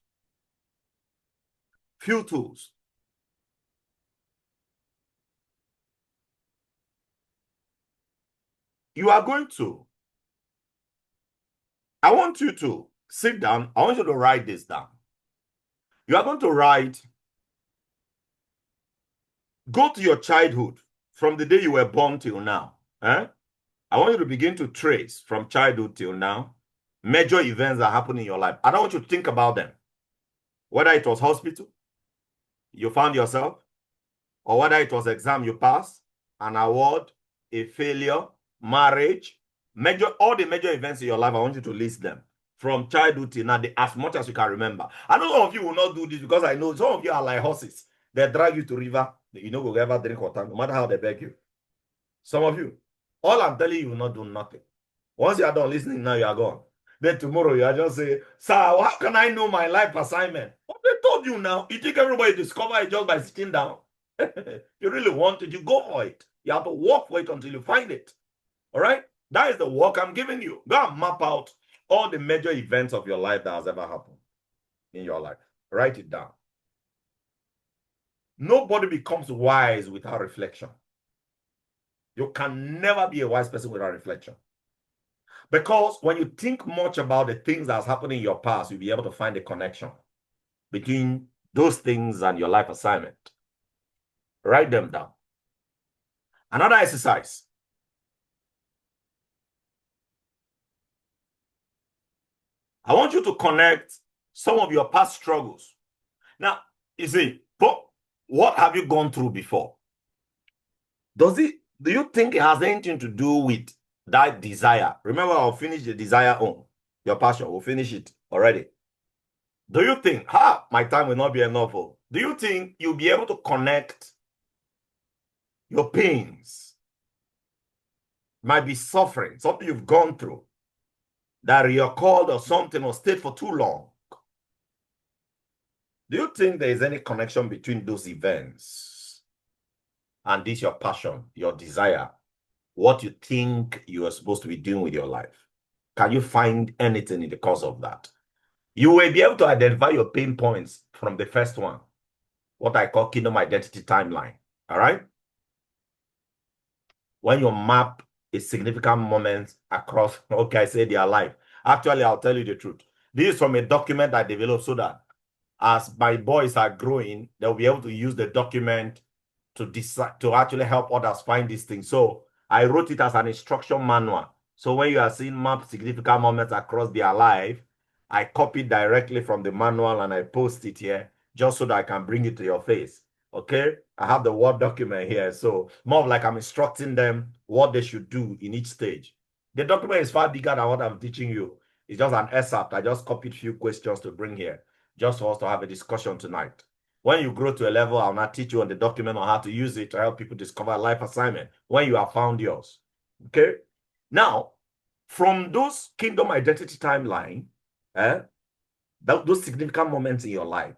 Few tools. You are going to, I want you to sit down. I want you to write this down. You are going to write, go to your childhood from the day you were born till now. I want you to begin to trace from childhood till now major events that happen in your life. I don't want you to think about them. Whether it was hospital, you found yourself, or whether it was exam you passed, an award, a failure, marriage, all the major events in your life, I want you to list them from childhood till now, as much as you can remember. I know some of you will not do this because I know some of you are like horses. They drag you to river, you know, go ever drink water, no matter how they beg you. Some of you, all I'm telling you will not do nothing. Once you are done listening, now you are gone. Then tomorrow you are just say, sir, how can I know my life assignment? What they told you now? You think everybody discover it just by sitting down? You really want it, you go for it. You have to work for it until you find it. All right? That is the work I'm giving you. Go and map out all the major events of your life that has ever happened in your life. Write it down. Nobody becomes wise without reflection. You can never be a wise person without reflection. Because when you think much about the things that's happened in your past, you'll be able to find a connection between those things and your life assignment. Write them down. Another exercise. I want you to connect some of your past struggles. Now, you see, what have you gone through before? Do you think it has anything to do with that desire? Remember, I'll finish the desire on your passion. We'll finish it already. Do you think, my time will not be enough? Do you think you'll be able to connect your pains? Might be suffering, something you've gone through that reoccurred or something or stayed for too long. Do you think there is any connection between those events and this your passion, your desire, what you think you are supposed to be doing with your life? Can you find anything in the cause of that? You will be able to identify your pain points from the first one, what I call kingdom identity timeline. All right? When you map a significant moment across, okay, I say their life. Actually, I'll tell you the truth. This is from a document I developed so that as my boys are growing, they'll be able to use the document to decide to actually help others find these things. So I wrote it as an instruction manual. So when you are seeing map significant moments across their life, I copied directly from the manual and I post it here just so that I can bring it to your face. Okay, I have the Word document here. So more of like I'm instructing them what they should do in each stage. The document is far bigger than what I'm teaching you. It's just an excerpt. I just copied a few questions to bring here, just for us to have a discussion tonight. When you grow to a level, I'll not teach you on the document on how to use it to help people discover a life assignment when you have found yours. Okay? Now, from those kingdom identity timeline, those significant moments in your life,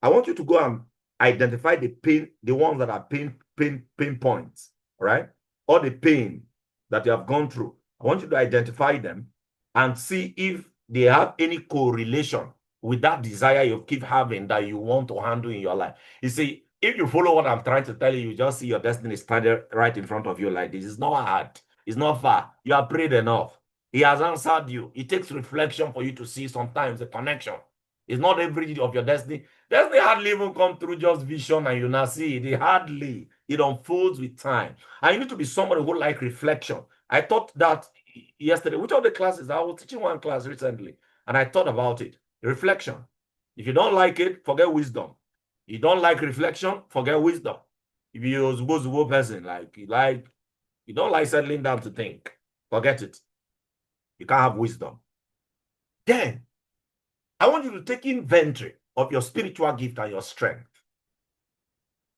I want you to go and identify the pain, the ones that are pain points, right? Or the pain that you have gone through. I want you to identify them and see if they have any correlation with that desire you keep having that you want to handle in your life. You see, if you follow what I'm trying to tell you, you just see your destiny standing right in front of you like this. It's not hard. It's not far. You have prayed enough. He has answered you. It takes reflection for you to see sometimes the connection. It's not every of your destiny. Destiny hardly even come through just vision and you not see it. It unfolds with time. And you need to be somebody who like reflection. I thought that yesterday, which of the classes? I was teaching one class recently, and I thought about it. Reflection. If you don't like it, forget wisdom. You don't like reflection, forget wisdom. If you're a Zubo person, you don't like settling down to think, forget it. You can't have wisdom. Then, I want you to take inventory of your spiritual gift and your strength.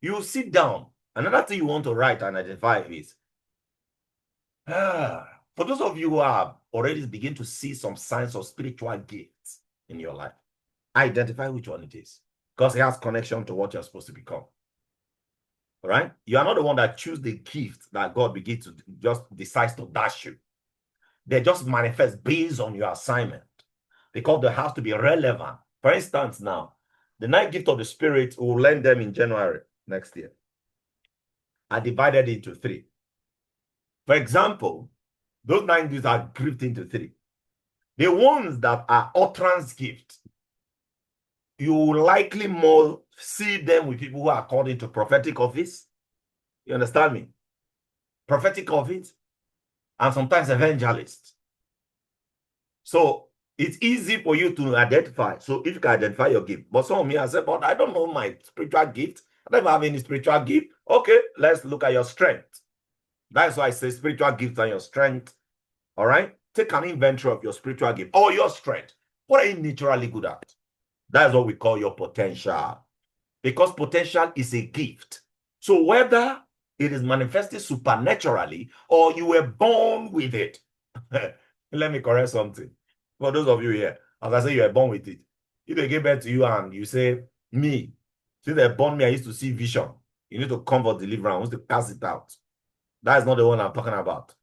You sit down. Another thing you want to write and identify is, for those of you who have already begin to see some signs of spiritual gifts in your life, identify which one it is, because it has connection to what you're supposed to become. All right? You are not the one that choose the gift that God begins to just decides to dash you. They just manifest based on your assignment, because they have to be relevant. For instance, now, the 9 gifts of the Spirit, we'll learn them in January next year, are divided into 3. For example, those 9 gifts are grouped into 3. The ones that are utterance gifts, you will likely more see them with people who are called into prophetic office. You understand me? Prophetic office, and sometimes evangelists. So It's easy for you to identify. So if you can identify your gift, but some of me have said, but I don't know my spiritual gift. I don't have any spiritual gift. Okay, let's look at your strength. That's why I say spiritual gifts and your strength. All right, take an inventory of your spiritual gift or your strength. What are you naturally good at? That's what we call your potential, because potential is a gift. So whether it is manifested supernaturally or you were born with it, let me correct something. For those of you here, as I say, you were born with it. If they give birth to you and you say, me, since they born me, I used to see vision. You need to come for deliverance, to cast it out. That is not the one I'm talking about.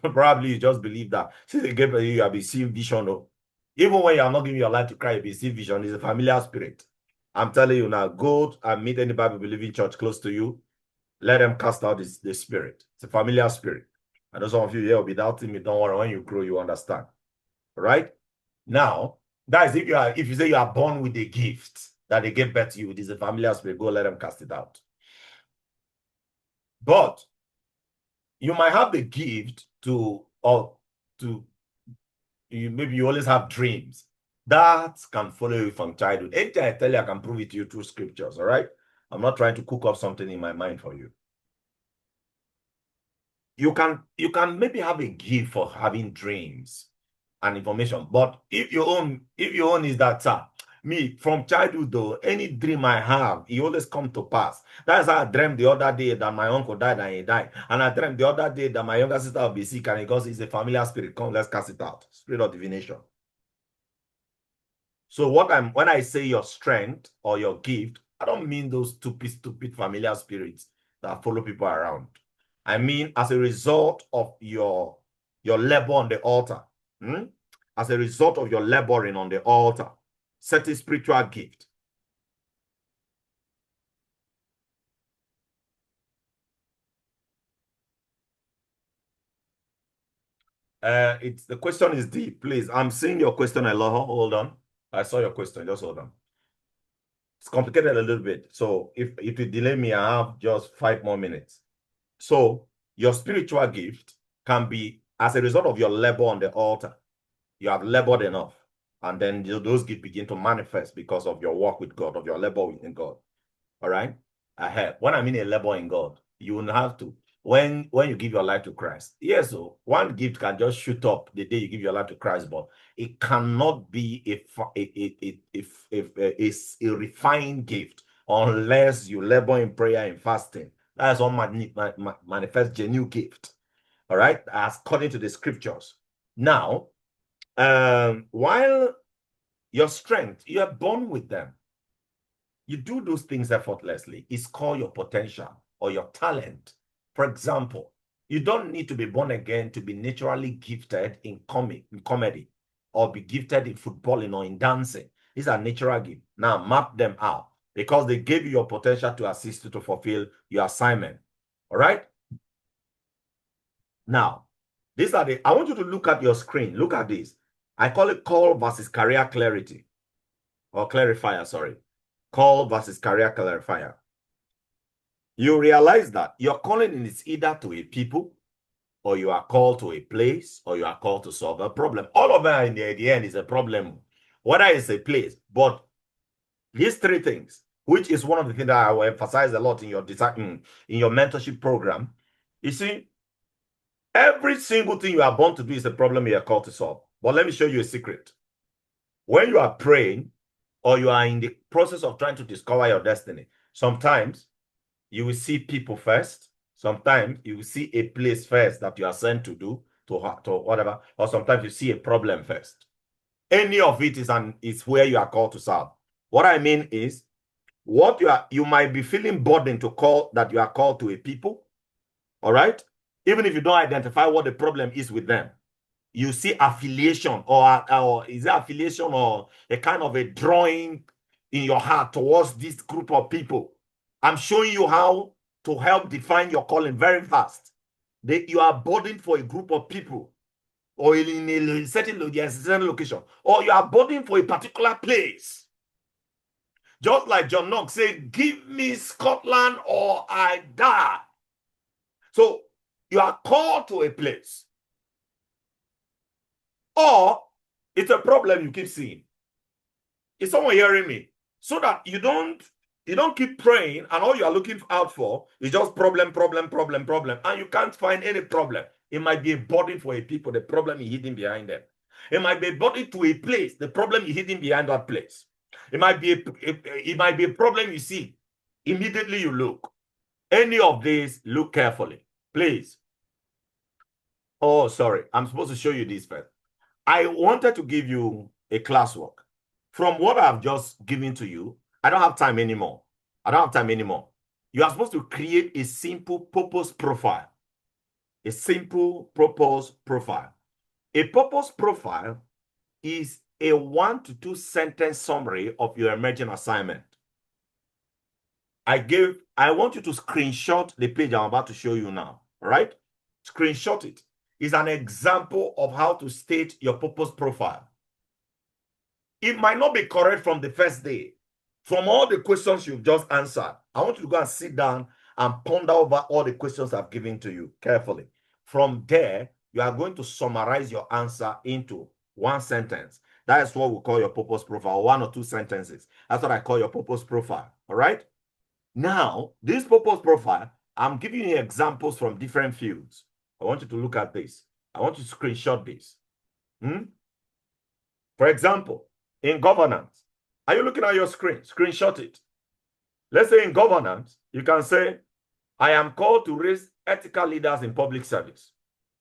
Probably you just believe that since they gave birth to you, have been seeing vision. No? Even when you are not giving your life to Christ, you see vision. It's a familiar spirit. I'm telling you now, go and meet any Bible believing church close to you. Let them cast out the spirit. It's a familiar spirit. I know some of you here will be doubting me. Don't worry. When you grow, you understand. Right? Now, that is if you say you are born with a gift that they gave birth to you, it is a familiar spirit. Go let them cast it out. But you might have the gift maybe you always have dreams that can follow you from childhood. Anything I tell you, I can prove it to you through scriptures. All right. I'm not trying to cook up something in my mind for you. You can maybe have a gift for having dreams and information, but if your own is that, sir, me from childhood though, any dream I have, it always come to pass. That's how I dreamed the other day that my uncle died and he died, and I dreamed the other day that my younger sister will be sick, and because it's a familiar spirit, come, let's cast it out. Spirit of divination. So when I say your strength or your gift, I don't mean those stupid familiar spirits that follow people around. I mean, as a result of your labor on the altar, as a result of your laboring on the altar, certain spiritual gift. The question is deep. Please, I'm seeing your question a lot. Hold on. I saw your question. Just hold on. It's complicated a little bit. So if you delay me, I have just 5 more minutes. So your spiritual gift can be as a result of your labor on the altar. You have labored enough, and then those gifts begin to manifest because of your work with God, of your labor in God. All right? When I mean a labor in God, you will have to, when you give your life to Christ, yes, so one gift can just shoot up the day you give your life to Christ, but it cannot be a refined gift unless you labor in prayer and fasting. That's what manifest genuine gift. All right, according to the scriptures. Now, while your strength, you are born with them. You do those things effortlessly. It's called your potential or your talent. For example, you don't need to be born again to be naturally gifted in comedy, or be gifted in footballing or in dancing. These are natural gifts. Now map them out because they gave you your potential to assist you to fulfill your assignment. All right? Now, I want you to look at your screen. Look at this. I call it call versus career clarity, or clarifier, sorry. Call versus career clarifier. You realize that your calling is either to a people, or you are called to a place, or you are called to solve a problem. All of that in the end is a problem, whether it's a place. But these 3 things, which is one of the things that I will emphasize a lot in your mentorship program. You see, every single thing you are born to do is a problem you are called to solve. But let me show you a secret. When you are praying, or you are in the process of trying to discover your destiny, sometimes you will see people first. Sometimes you will see a place first that you are sent to do, to whatever, or sometimes you see a problem first. Any of it is where you are called to solve. What I mean is, you might be feeling burdened to call that you are called to a people, all right? Even if you don't identify what the problem is with them, you see affiliation, or is it affiliation, or a kind of a drawing in your heart towards this group of people. I'm showing you how to help define your calling very fast. You are burdened for a group of people, or in a certain location, or you are burdened for a particular place. Just like John Knox said, give me Scotland or I die. So you are called to a place, or It's a problem you keep seeing. Is someone hearing me? So that you don't keep praying and all you are looking out for is just problem, and you can't find any problem. It might be a burden for a people, the problem is hidden behind them. It might be a burden to a place, the problem is hidden behind that place. It might be a problem you see. Immediately you look. Any of these, look carefully, please. Oh, sorry. I'm supposed to show you this first. I wanted to give you a classwork. From what I've just given to you, I don't have time anymore. You are supposed to create a simple purpose profile. A simple purpose profile. A purpose profile is a 1 to 2 sentence summary of your emerging assignment. I want you to screenshot the page I'm about to show you now. All right? Screenshot it. It's an example of how to state your purpose profile. It might not be correct from the first day. From all the questions you've just answered, I want you to go and sit down and ponder over all the questions I've given to you carefully. From there, you are going to summarize your answer into 1 sentence. That is what we call your purpose profile, 1 or 2 sentences. That's what I call your purpose profile. All right? Now, this purpose profile, I'm giving you examples from different fields. I want you to look at this. I want you to screenshot this. For example, in governance, are you looking at your screen? Screenshot it. Let's say in governance, you can say, I am called to raise ethical leaders in public service.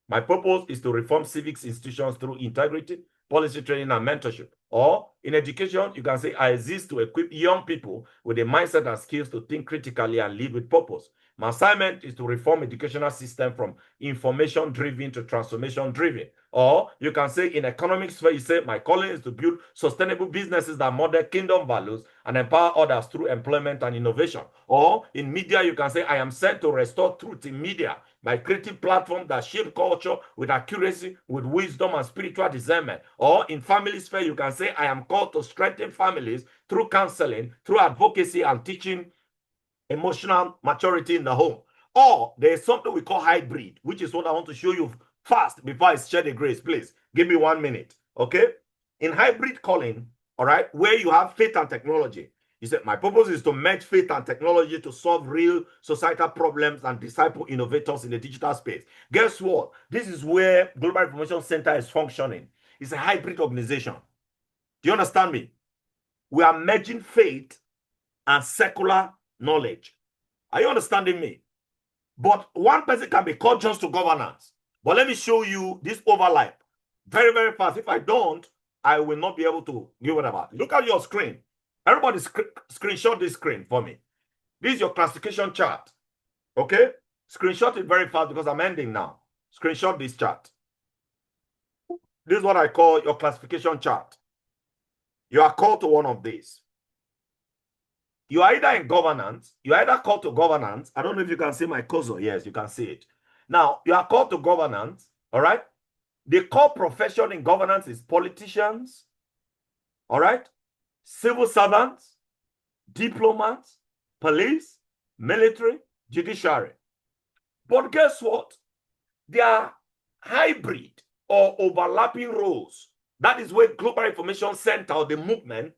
My purpose is to reform civic institutions through integrity, policy training, and mentorship. Or in education, you can say, I exist to equip young people with the mindset and skills to think critically and live with purpose. My assignment is to reform educational system from information-driven to transformation-driven. Or you can say in economics, where you say, my calling is to build sustainable businesses that model kingdom values and empower others through employment and innovation. Or in media, you can say, I am sent to restore truth in media, my creative platform that shape culture with accuracy, with wisdom and spiritual discernment. Or in family sphere, you can say, I am called to strengthen families through counseling, through advocacy and teaching emotional maturity in the home. Or there's something we call hybrid, which is what I want to show you fast before I share the grace. Please give me 1 minute. Okay? In hybrid calling, all right, where you have faith and technology, you said, my purpose is to merge faith and technology to solve real societal problems and disciple innovators in the digital space. Guess what? This is where Global Information Center is functioning. It's a hybrid organization. Do you understand me? We are merging faith and secular knowledge. Are you understanding me? But one person can be called just to governance. But let me show you this overlap very, very fast. If I don't, I will not be able to give whatever. Look at your screen. Everybody screenshot this screen for me. This is your classification chart. Okay? Screenshot it very fast because I'm ending now. Screenshot this chart. This is what I call your classification chart. You are called to one of these. You are either in governance, you are either called to governance. I don't know if you can see my cursor. Yes, you can see it. Now, you are called to governance, all right? The core profession in governance is politicians, all right? Civil servants, diplomats, police, military, judiciary. But guess what? They are hybrid or overlapping roles. That is where Global Information Center, or the movement,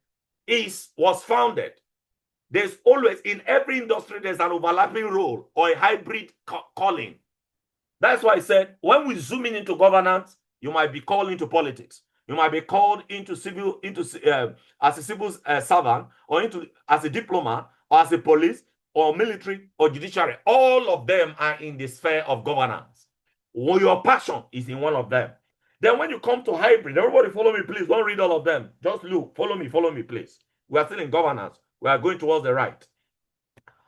was founded. There's always, in every industry, there's an overlapping role or a hybrid calling. That's why I said, when we zoom into governance, you might be called into politics. You might be called into civil, as a civil servant, or as a diplomat, or as a police, or military, or judiciary. All of them are in the sphere of governance. Well, your passion is in one of them. Then when you come to hybrid, everybody follow me, please. Don't read all of them. Just look. Follow me, please. We are still in governance. We are going towards the right.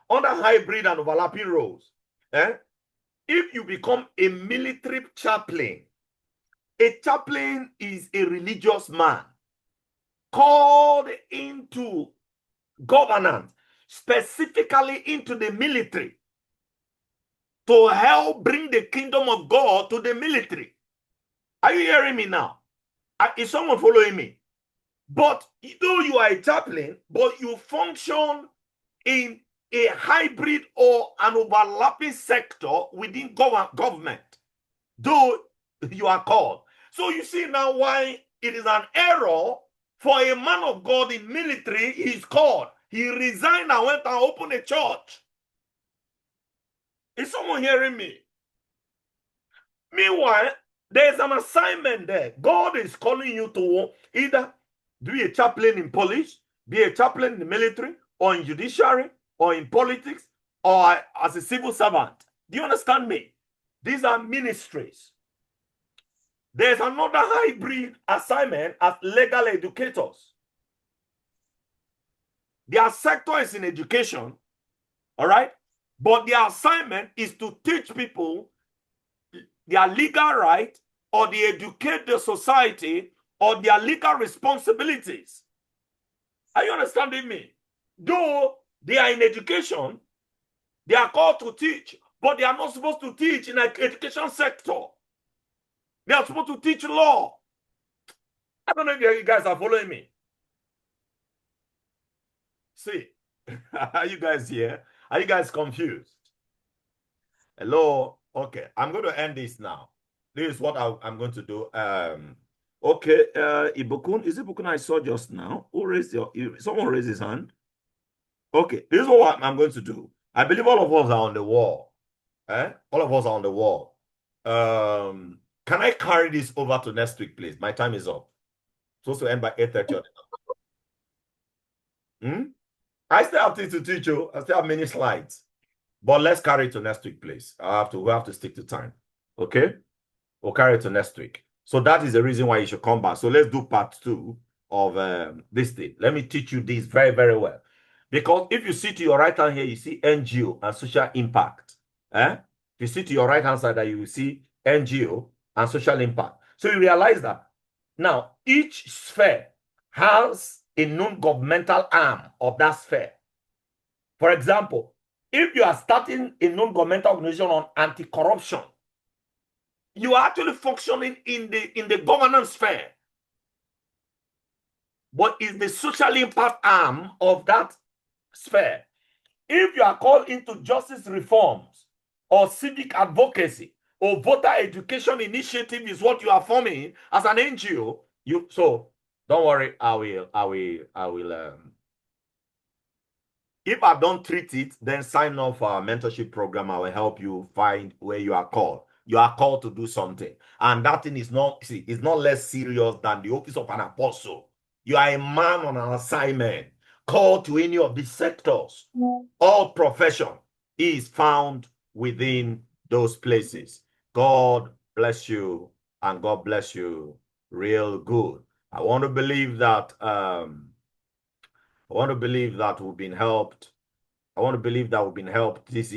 Under hybrid and overlapping roles, if you become a military chaplain, a chaplain is a religious man called into governance, specifically into the military, to help bring the kingdom of God to the military. Are you hearing me now? Is someone following me? But though you are a chaplain, but you function in a hybrid or an overlapping sector within government, though you are called. So you see now why it is an error for a man of God in military. He's called. He resigned and went and opened a church. Is someone hearing me? Meanwhile, there's an assignment there. God is calling you to either be a chaplain in police, be a chaplain in the military, or in judiciary, or in politics, or as a civil servant. Do you understand me? These are ministries. There's another hybrid assignment as legal educators. Their sector is in education, all right? But their assignment is to teach people their legal right, or they educate the society, or their legal responsibilities. Are you understanding me? Though they are in education, they are called to teach, but they are not supposed to teach in the education sector. They are supposed to teach law. I don't know if you guys are following me. See, are you guys here? Are you guys confused? Hello? Okay, I'm going to end this now. This is what I'm going to do. Okay, Ibukun, is it Ibukun I saw just now? Who raised someone raised his hand? Okay, this is what I'm going to do. I believe all of us are on the wall. All of us are on the wall. Can I carry this over to next week, please? My time is up. Supposed to end by 8:30. I still have things to teach you. I still have many slides. But let's carry it to next week, please. We have to stick to time. Okay? We'll carry it to next week. So that is the reason why you should come back. So let's do part 2 of this thing. Let me teach you this very, very well. Because if you see to your right hand here, you see NGO and social impact. If you see to your right hand side, that you will see NGO and social impact. So you realize that now each sphere has a non-governmental arm of that sphere. For example, if you are starting a non-governmental organization on anti-corruption, you are actually functioning in the governance sphere, but it's the social impact arm of that sphere. If you are called into justice reforms or civic advocacy or voter education initiative is what you are forming as an NGO, so don't worry, I will if I don't treat it, then sign up for our mentorship program. I will help you find where you are called. You are called to do something. And that thing is not, it's not less serious than the office of an apostle. You are a man on an assignment called to any of these sectors. All profession is found within those places. God bless you, and God bless you real good. I want to believe that we've been helped. I want to believe that we've been helped this